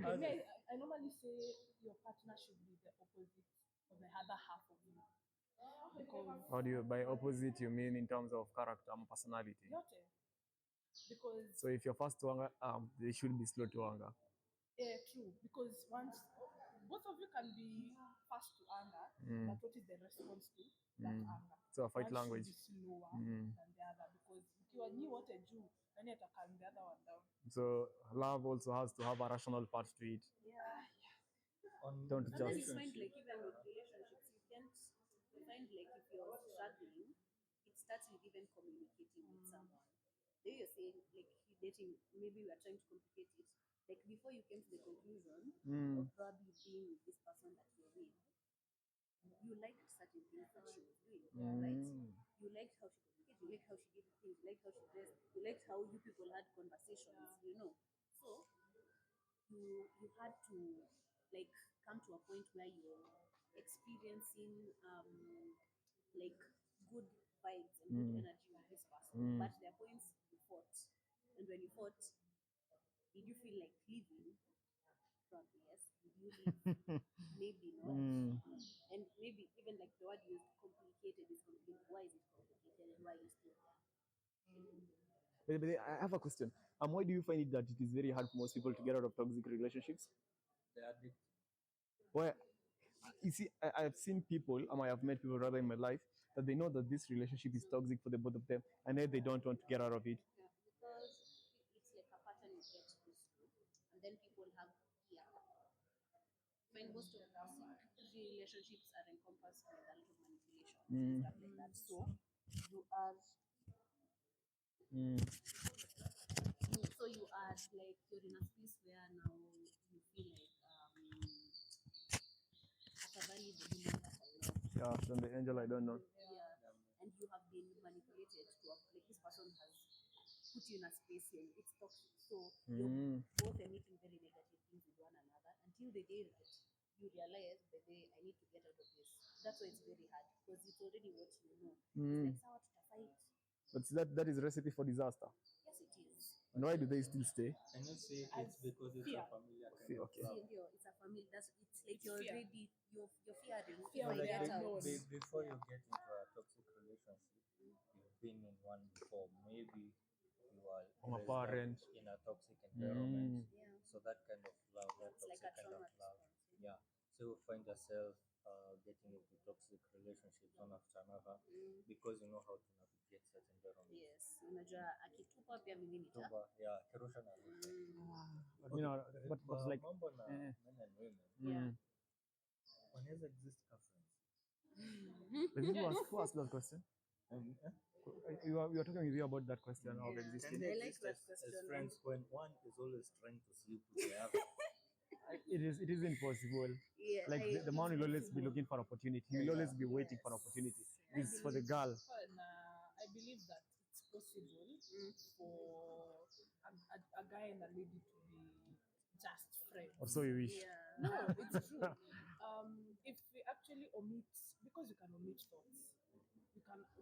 Okay, I normally say your partner should be the opposite of the other half of you. Because How do you, by opposite, you mean in terms of character and personality? yote. Because So if you're fast to anger, they should be slow to anger. true. Because once both of you can be fast to anger, but what is the response to that anger? So a fight One language. should be slower than the other, because ukiwa nyi wote juu, nani atakalm the other one down? So love also has to have a rational part to it. Don't And then you just. find like even with relationships, you find like if you're struggling, it starts with even communicating with someone. Then you're saying like dating, maybe we are trying to complicate it. Like before you came to the conclusion of probably being with this person that you're with, you liked certain things that she was doing, right? You liked how she communicated, you liked how she did things, you liked how she dressed, you liked how you people had conversations, you know. So you had to like come to a point where you're experiencing like good vibes and good energy with this person. But there are points you fought. And when you fought, did you feel like leaving? Probably yes. Did you leave? Maybe not. And maybe even like the word used, complicated is complicated. Why is it complicated and why are you still there? But I have a question. Why do you find it that it is very hard for most people to get out of toxic relationships? They are addicted. Why? You see, I've seen people, I have met people rather in my life, that they know that this relationship is toxic for the both of them, and yet they don't want to get out of it. Yeah, because it's like a pattern you get used to, and then people have fear. I mean, most of relationships are encompassed with a lot of manipulation and stuff like that. So you are, so you are like you're in a space where now you feel like after the human that I know. Yeah, from the angel I don't know. Yeah, and you have been manipulated to like this person has put you in a space where it's toxic. So you're both emitting very negative things with one another until the day that you realize that I need to get out of this. That's why it's very hard because it's already what you know. It's like sour to fight. But that is recipe for disaster. Yes, it is. And why do they still stay? And you say it's because it's a familiar kind of Okay. love. It's a family. It's like you're already you're fearing. Fear So of like get out. before you get into a toxic relationship, you've been in one before. Maybe you are I'm a raised up parent. in a toxic environment. Yeah. So that kind of love, that It's like toxic a kind of trauma love. response. Yeah. So you find yourself getting into toxic relationships one after another because you know how to navigate such environments. Yes. Unajua akitupa pia mimi nita. Tuba, yeah, kirusha na rusha. But, you know, but like, mambo na men and women, Yeah. wanaweza exist ka friends. but who asked that question? You are talking with you about that question of Can existing. they I like exist that as question. friends when one is always trying to sleep with the other? It isn't possible. Yeah. Like the man will always be looking for opportunity. He will always be waiting for opportunity. It's for the girl. I believe that it's possible for a guy and a lady to be just friends. Or so you wish. Yeah. No, it's true. If we actually omit, because you can omit thoughts, we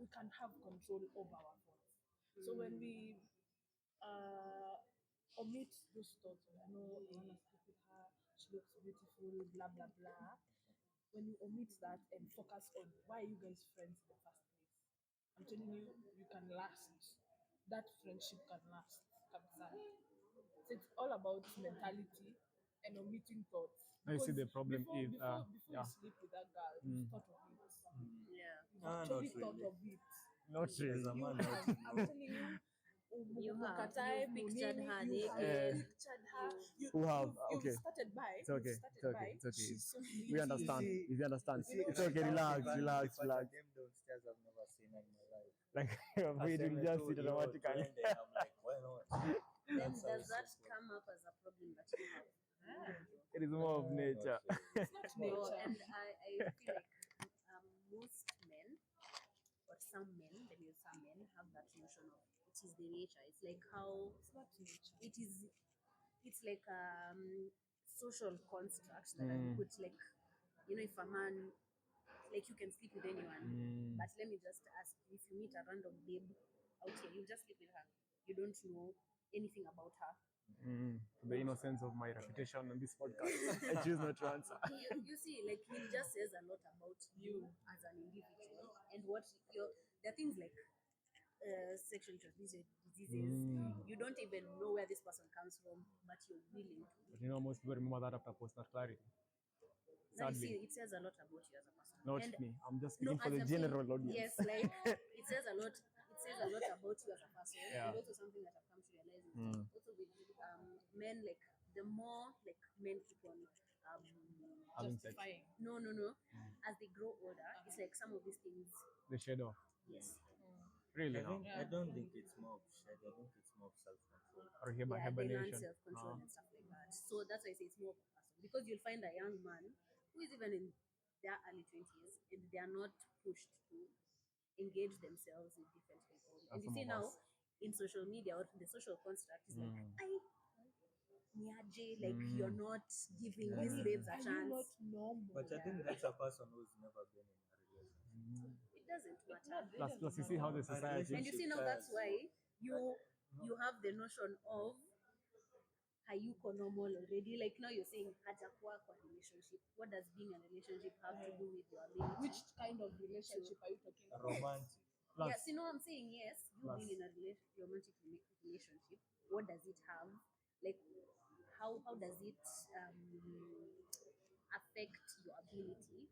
can have control over our thoughts. So when we omit those thoughts, I know I wanna sleep with her, she looks beautiful, blah blah blah. When you omit that and focus on why are you guys friends in the first place, I'm telling you, you can last. That friendship can last. So it's all about mentality and omitting thoughts. I see the Because problem before, is, before yeah. you sleep with that girl, you've thought of it. Yeah. You've actually not thought really. of it. Not As really. a man, I'm telling you, You have pictured her pictured her. Who have You've started by. It's okay. Started It's okay. by. It's okay. She's so We understand. see- We understand. See, It's okay. Relax. Relax. But Relax. them downstairs I've never seen in my life. Like we Aseme will just tu, sit yo, automatically. twende. I'm like, why not? Then That's how does that it's come up as a problem that you have? It is more of nature. It's not No, nature. and I feel like most men, or some men, maybe some men have that notion of it is the nature. It's like how It's not nature. it is. It's like social construct that I put. Like, you know, if a man, like, you can sleep with anyone, but let me just ask you, if you meet a random babe out here, you just sleep with her. You don't know anything about her. The innocence of my reputation on this podcast, I choose not to answer. You see, like, it just says a lot about you as an individual and what there are things like sexually transmitted diseases. You don't even know where this person comes from, but you're willing to. But you know, most people remember that after post-nat clarity. Now, you Sadly. see, it says a lot about you as a person. Not And me. I'm just speaking for as the I'm general saying, audience. Yes, like it says a lot. It says a lot about you as a person, Yeah. and also something that I've come to realize is also with men. Like, the more like men keep on Having sex. Justifying. no, as they grow older, it's like some of these things. The shade off. Yes. Really? I don't think it's more of shed. I think it's more of self-control. Or They learn hibernation. self-control and stuff like that. So that's why I say it's more of a person, because you'll find a young man who is even in their early 20s and they are not pushed to engage themselves with different people. And you some see of now us. in social media, or the social construct is like, niaje, like you're not giving these babes a Are you chance. not normal? But I think that's a person who's never been in a relationship. It doesn't matter. Plus, you see how the society. And you see now that's why you have the notion of hayuko normal already. Like, now you're saying hajakuwa kwa relationship. What does being in a relationship have to do with your ability? Which kind of relationship are you talking about? Romantic. Plus, Yes, you know what I'm saying? Yes, you being in a romantic relationship, what does it have? Like, how does it affect your ability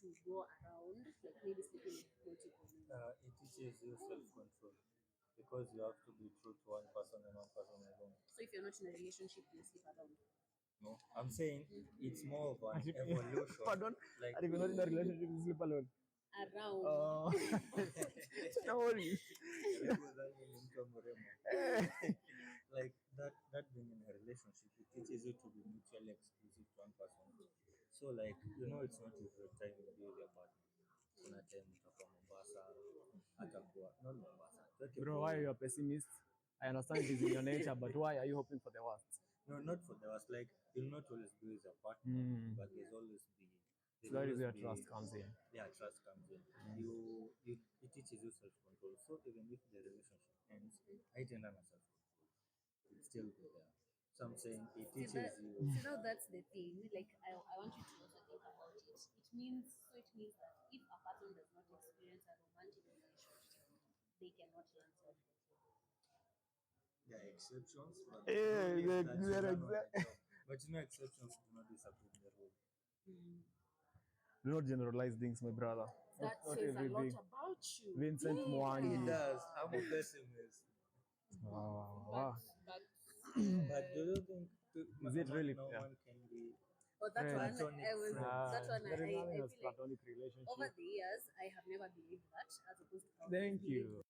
to go around, like maybe sleeping with multiple men? It teaches you self-control because you have to be true to one person and one person alone. So if you're not in a relationship, you sleep around. No, I'm saying it's more of an evolution. Pardon? Like, If you're not in a relationship, you sleep alone. Around. Oh, no worries. like that being in a relationship, it teaches you to be mutually exclusive to one person. So, like, you know, it's not every time you be with your partner. Kuna time utakuwa Mombasa, atakuwa not Mombasa. Bro, why are you a pessimist? I understand it is in your nature, but why are you hoping for the worst? No, not for the worst. Like, you'll not always be with your partner, but there's always be. So that is where trust comes in. Yeah, trust comes in. It teaches you self-control. So even if the relationship ends, I didn't have self-control. It's still be there. So I'm saying it teaches you. So now that's the thing. Like, I want you to also think about it. It means that if a person does not experience a romantic relationship, they cannot learn self-control. There are exceptions, but but you know, exceptions do not disapprove the rule. Do not generalize things, my brother. That Not says a lot everything. about you. Vincent It Mwangi. does. I'm a pessimist. Wow. But But do you think Is it really? no Yeah. one can be? Oh, that Friends. one, Platonic I was. friends. That one, There is nothing I as feel like platonic relationship. over the years, I have never believed that, as opposed to how Thank I believed you.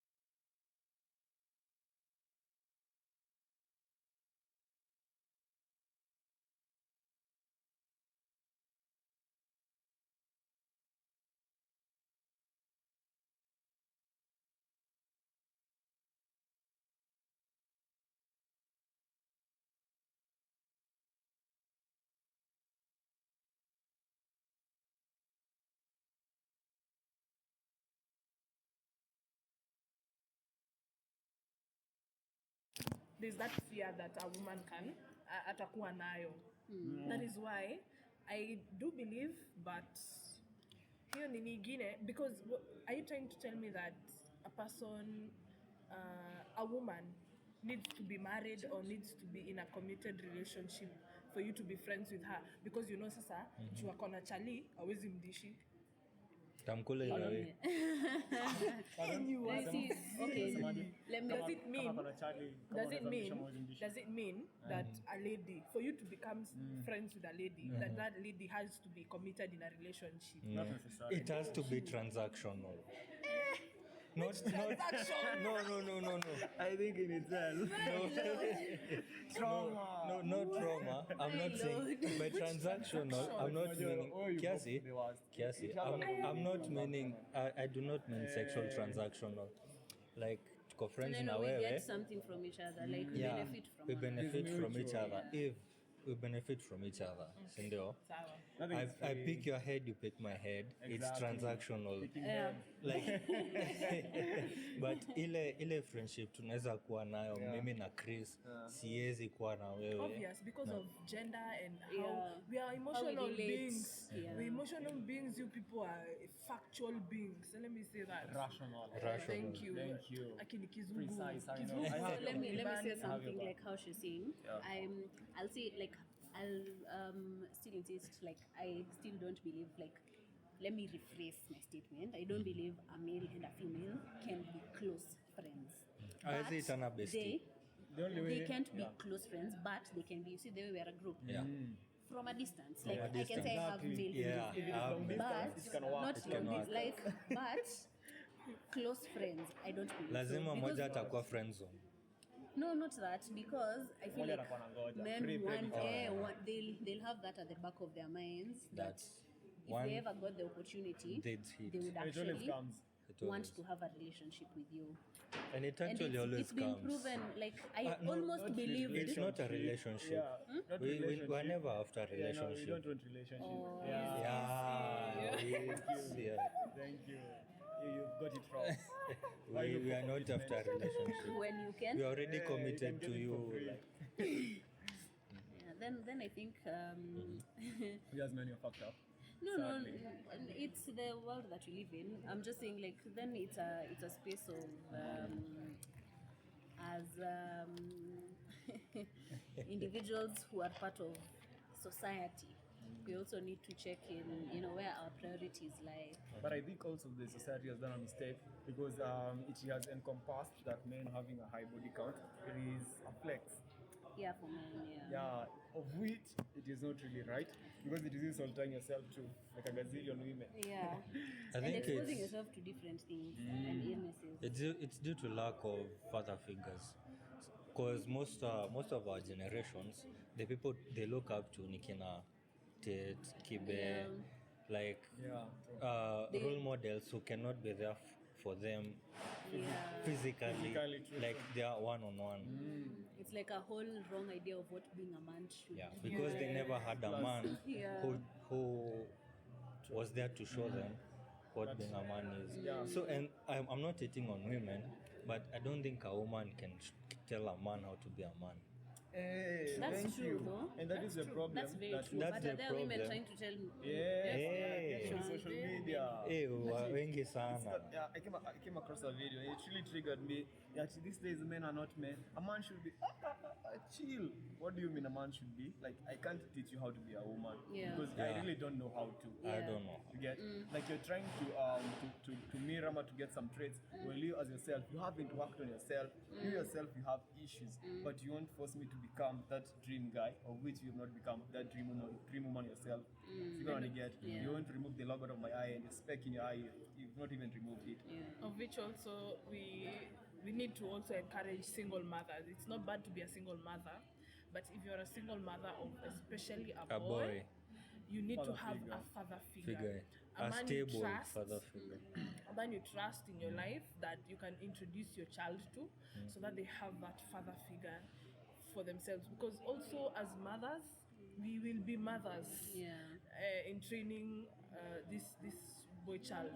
there's that fear that a woman can atakuwa nayo. That is why I do believe, but hiyo ni nyingine, because are you trying to tell me that a person, a woman needs to be married or needs to be in a committed relationship for you to be friends with her? Because you know sasa juu akona chali hawezi mdishi. Tamkule that. Let's see. Okay, let me. Does it mean that a lady, for you to become friends with a lady, that lady has to be committed in a relationship? Not necessarily. It has to be transactional. Not no. I think in itself. Trauma. No trauma. I'm not saying by transactional. I'm not meaning Kiasi. I'm not meaning. I do not mean sexual transactional. Like tuko friends na we wewe. get something from each other. Like we benefit from each other. If we benefit from each other, sindio? I pick your head, you pick my head. Exactly. It's transactional. Like, but ile friendship tunaweza kuwa nayo mimi na Chris, siwezi kuwa na wewe. Obvious, because of gender and how we are emotional beings. We're emotional beings. You people are factual beings. So let me say that. Rational. Thank you. Akini kizungu. Precise. I know. So let me say something like how she's saying. I'll say like I'll still insist, like I still don't believe, like, let me rephrase my statement. I don't believe a male and a female can be close friends. I say it's an bestie. They can't be close friends, but they can be, you see, they were a group. From a distance. Like I can say I have male friends, but not long like, but close friends, I don't believe. Lazima moja atakuwa friend zone. No, not that, because I feel like men they'll have that at the back of their minds, that if they ever got the opportunity, they would actually want to have a relationship with you. And it actually always comes. It's been proven, like I almost believe it's not a relationship. We're never after a relationship. We don't want relationship. Thank you. You've got it wrong. We are not after a relationship. When you can. We are already committed to you. Then I think. Yes, man, you're fucked up. No, it's the world that we live in. I'm just saying, like, then it's a space of individuals who are part of society. We also need to check in, where our priorities lie. But I think also the society has done a mistake, because it has encompassed that men having a high body count is a flex. Yeah, for men, Yeah, of which it is not really right, because it is insulting yourself to like a gazillion women. Yeah. I think exposing yourself to different things and illnesses. It's due to lack of father figures. Because most of our generations, the people they look up to, Nikina, Ted, Kibe, like role models who cannot be there for them physically, like they are one-on-one. It's like a whole wrong idea of what being a man should be. Because they never had a man who was there to show them what being a man is. So, and I'm not hating on women, but I don't think a woman can tell a man how to be a man. Hey, that's true, though. And that is the problem. That's very true. But there are women trying to tell me. Social media. Wengi sana. I came across a video, and it really triggered me. Actually, these days men are not men. A man should be chill. What do you mean a man should be? Like, I can't teach you how to be a woman because I really don't know how to. I don't know. You get like you're trying to mirror to get some traits. Well, you as yourself, you haven't worked on yourself. You yourself, you have issues, but you won't force me to become that dream guy, of which you have not become that dream woman yourself. You don't get. You want to remove the log out of my eye and the speck in your eye. You've not even removed it. Of which also we need to also encourage single mothers. It's not bad to be a single mother, but if you're a single mother of especially a boy, you need to have a father figure. A stable father figure. A man you trust in your life that you can introduce your child to, so that they have that father figure for themselves. Because also as mothers, we will be mothers in training this boy child.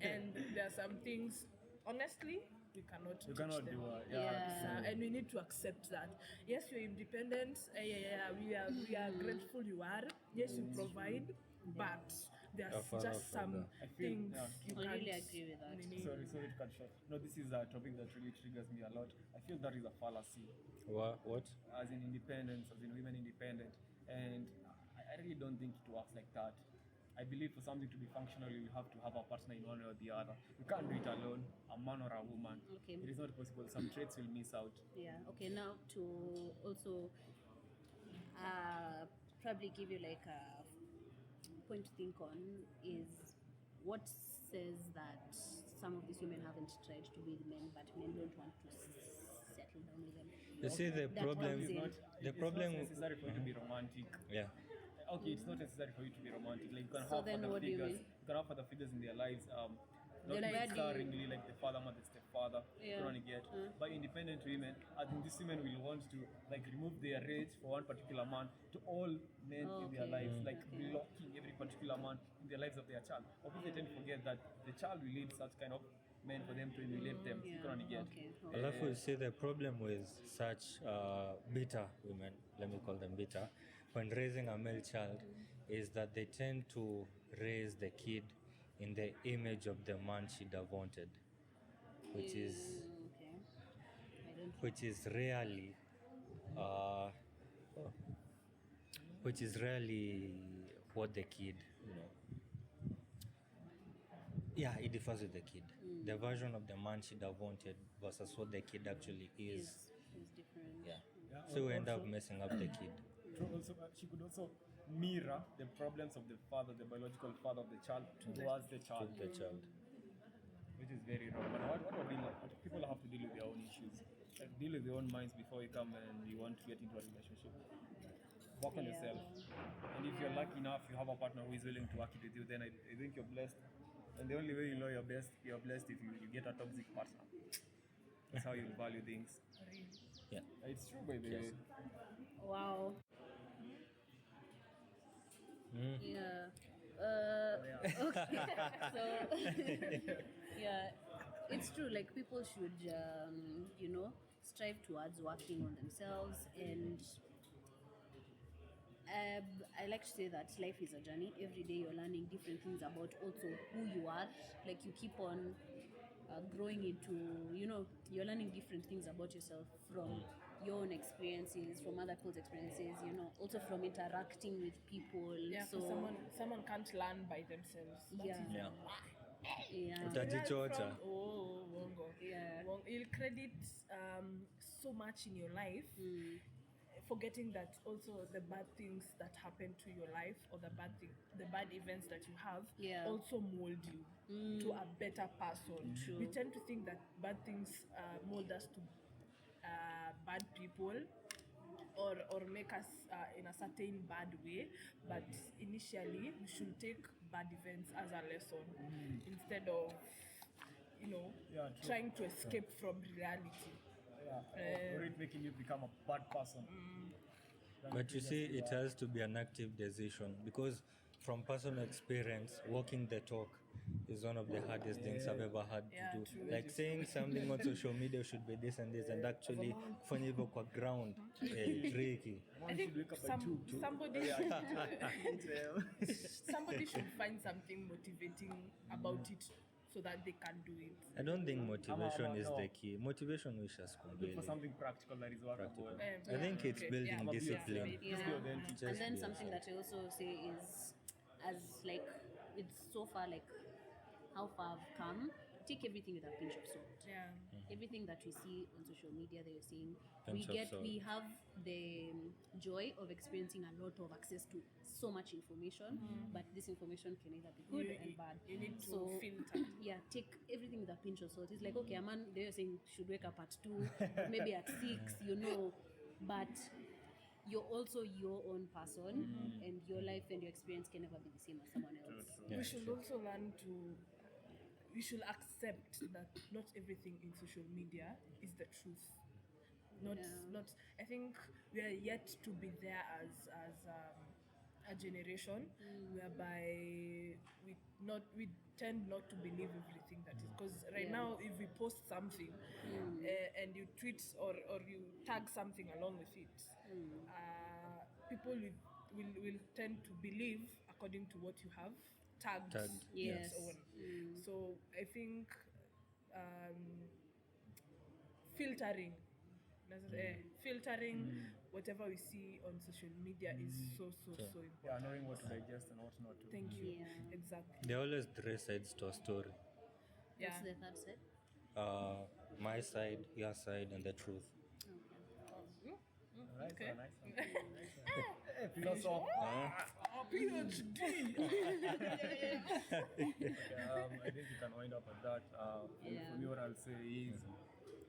And there are some things, honestly, we cannot do it. And we need to accept that. Yes, you're independent. We are grateful you are. Yes, you provide, but there's just some things you can't. I really agree with that. Sorry to cut short. No, this is a topic that really triggers me a lot. I feel that is a fallacy. What? As in independence, as in women independent, and I really don't think it works like that. I believe for something to be functional, you have to have a partner in one way or the other. You can't do it alone, a man or a woman. Okay. It is not possible. Some traits will miss out. Yeah. Okay. Now to also probably give you like a point to think on is what says that some of these women haven't tried to be with men, but men don't want to settle down with them. You see, the That problem, comes in. the problem, It's not necessary for you to be romantic. yeah. Okay, it's not necessary for you to be romantic. Like you can So have then father what do you figures. mean? You can have father figures in their lives. Not Then where do you- necessarily like the father, mother, stepfather. Yeah. You don't get. But independent women, I think these women will want to like remove their rage for one particular man to all men in their Okay. lives, like blocking every particular man in the lives of their child. Of course, they tend to forget that the child will need such kind of men for them to emulate them. You can only get. Okay. Alafu, you see, the problem with such bitter women, let me call them bitter, when raising a male child, is that they tend to raise the kid in the image of the man she'd have wanted, which is Okay. I don't. which is rarely what the kid, yeah, it differs with the kid. The version of the man she'd have wanted versus what the kid actually is. Is different. Yeah. Yeah, So we end up also- messing up the kid. Also, she could also mirror the problems of the father, the biological father of the child, towards the child, The child. which is very wrong. But what people have to deal with their own issues, like deal with their own minds before you come and you want to get into a relationship. Work on yourself, and if you're lucky enough, you have a partner who is willing to work it with you, then I think you're blessed. And the only way you know you're blessed if you get a toxic partner. That's how you'll value things. Yeah. It's true, by the way. Wow. Mm. Yeah. Okay. So yeah, it's true. Like people should, strive towards working on themselves, and I like to say that life is a journey. Every day you're learning different things about also who you are. Like you keep on growing into, you're learning different things about yourself from your own experiences, from other people's experiences, also from interacting with people. Yeah, So for someone can't learn by themselves. That Yeah. is Yeah. yeah. Utajichocha. Wongo. Yeah. You'll credit so much in your life, forgetting that also the bad things that happen to your life or the bad events that you have Yeah. also mold you to a better person. True. We tend to think that bad things mold us to bad people or make us in a certain bad way, but initially we should take bad events as a lesson instead of Yeah, true. trying to escape from reality. Or it making you become a bad person. But you see, it has to be an active decision because, from personal experience, walking the talk is one of the hardest things I've ever had Yeah, to do. true. Like saying something on social media should be this and this, and actually kufanya hivyo kwa ground, tricky. I think somebody should find something motivating about it so that they can do it. I don't think motivation is no. the key. Motivation wishes Look for something practical that is workable. I think it's Okay, building yeah. discipline. Yeah. Just be authentic. Just And then be something that I also say is, as like, it's so far like how far I've come. Take everything with a pinch of salt. Yeah. Everything that we see on social media, they're saying Pinch of salt. we have the joy of experiencing a lot of access to so much information, but this information can either be good and bad. You need to So filter. yeah, take everything with a pinch of salt. It's like, okay, a man, they're saying should wake up at 2, maybe at 6, but you're also your own person, and your life and your experience can never be the same as someone else. We should also learn to. We should accept that not everything in social media is the truth. Not. I think we are yet to be there as a generation whereby we tend not to believe everything that is, because right now if we post something and you tweet or you tag something along with it, people will tend to believe according to what you have tagged. Yes. And so on. So I think filtering whatever we see on social media is so important. Yeah, knowing what to digest and what not to. Thank you. Yeah. Exactly. There are always three sides to a story. Yeah. What's the third side? My side, your side, and the truth. Nice Okay. one, nice one. Philosopher. PhD. I think you can wind up at that. For me, what I'll say is,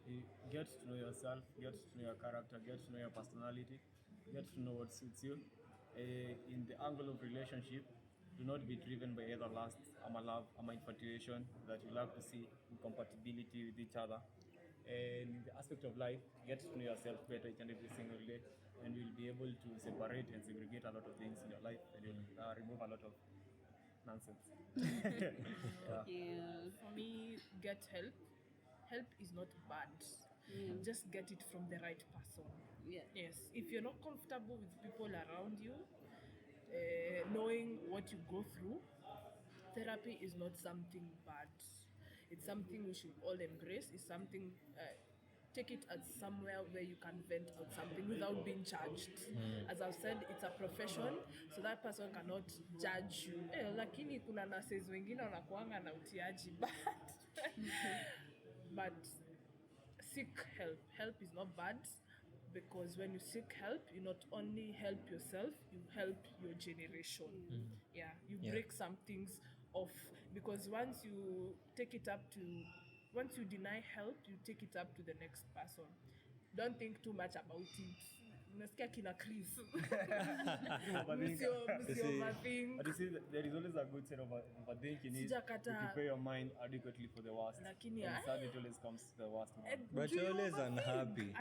you get to know yourself, get to know your character, get to know your personality, get to know what suits you. In the angle of relationship, do not be driven by either lust, love, infatuation, that you love to see incompatibility with each other. And in the aspect of life, get to know yourself better each and every single day, and you'll be able to separate and segregate a lot of things in your life, and you'll remove a lot of nonsense. Yeah. For me, get help. Help is not bad. Just get it from the right person. Yeah. Yes. If you're not comfortable with people around you, knowing what you go through, therapy is not something bad. It's something we should all embrace. It's something, take it as somewhere where you can vent out something without being charged. As I've said, it's a profession, so that person cannot judge you. Lakini kuna nurses wengine wanakuanga na utiaji but seek help. Help is not bad, because when you seek help, you not only help yourself, you help your generation. Yeah, you break some things off, because once you deny help, you take it up to the next person. Don't think too much about it. Unasikia kina Chris. Msio overthink. But you see, there is always a good side of overthinking. Is to prepare your mind adequately for the worst. Lakini, and sad it always comes to the worst. But you're always unhappy.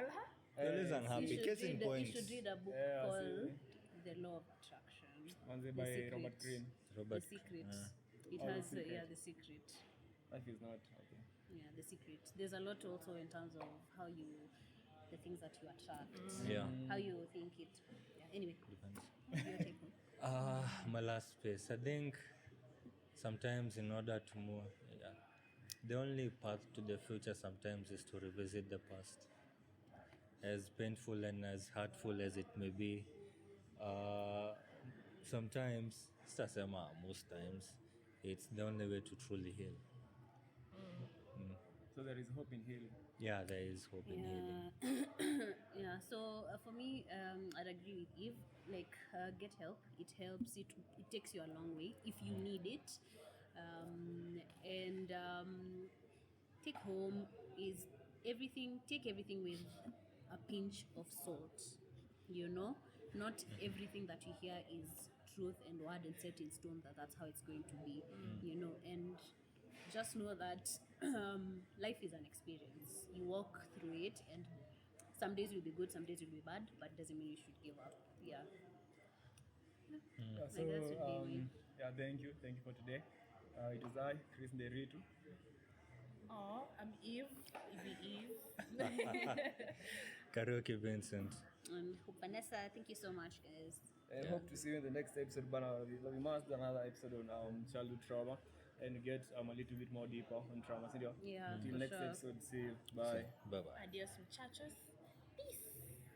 You're always unhappy. Case in point. You should read a book Yeah, called The Law of Attraction. Manze by Secret. Robert Greene. Robert. The Secret. It Oh, The has, Secret. The Secret. Life is not okay. Yeah, The Secret. There's a lot also in terms of the things that you attract, Yeah. how you think it. Yeah. Anyway, your take on. My last space. I think sometimes in order to move, the only path to the future sometimes is to revisit the past. As painful and as hurtful as it may be, sometimes, most times, it's the only way to truly heal. So there is hope in healing. Yeah, there is hope in healing. Yeah. So for me, I'd agree with Eve. Like, get help. It helps. It takes you a long way if you need it. And take home is everything. Take everything with a pinch of salt. Not everything that you hear is truth and word and set in stone. That's how it's going to be. And just know that life is an experience. You walk through it, and some days will be good, some days will be bad, but doesn't mean you should give up. Yeah. Yeah, so, Like that should be thank you for today. It was I, Chris Nderitu. I'm Eve. Eve. Karaoke Vincent. And Vanessa, thank you so much, guys. And hope to see you in the next episode. We must do another episode on childhood trauma and get a little bit more deeper on trauma. Yeah, Until for next sure. episode, see you. Bye. Bye-bye. Adios, muchachos. Peace.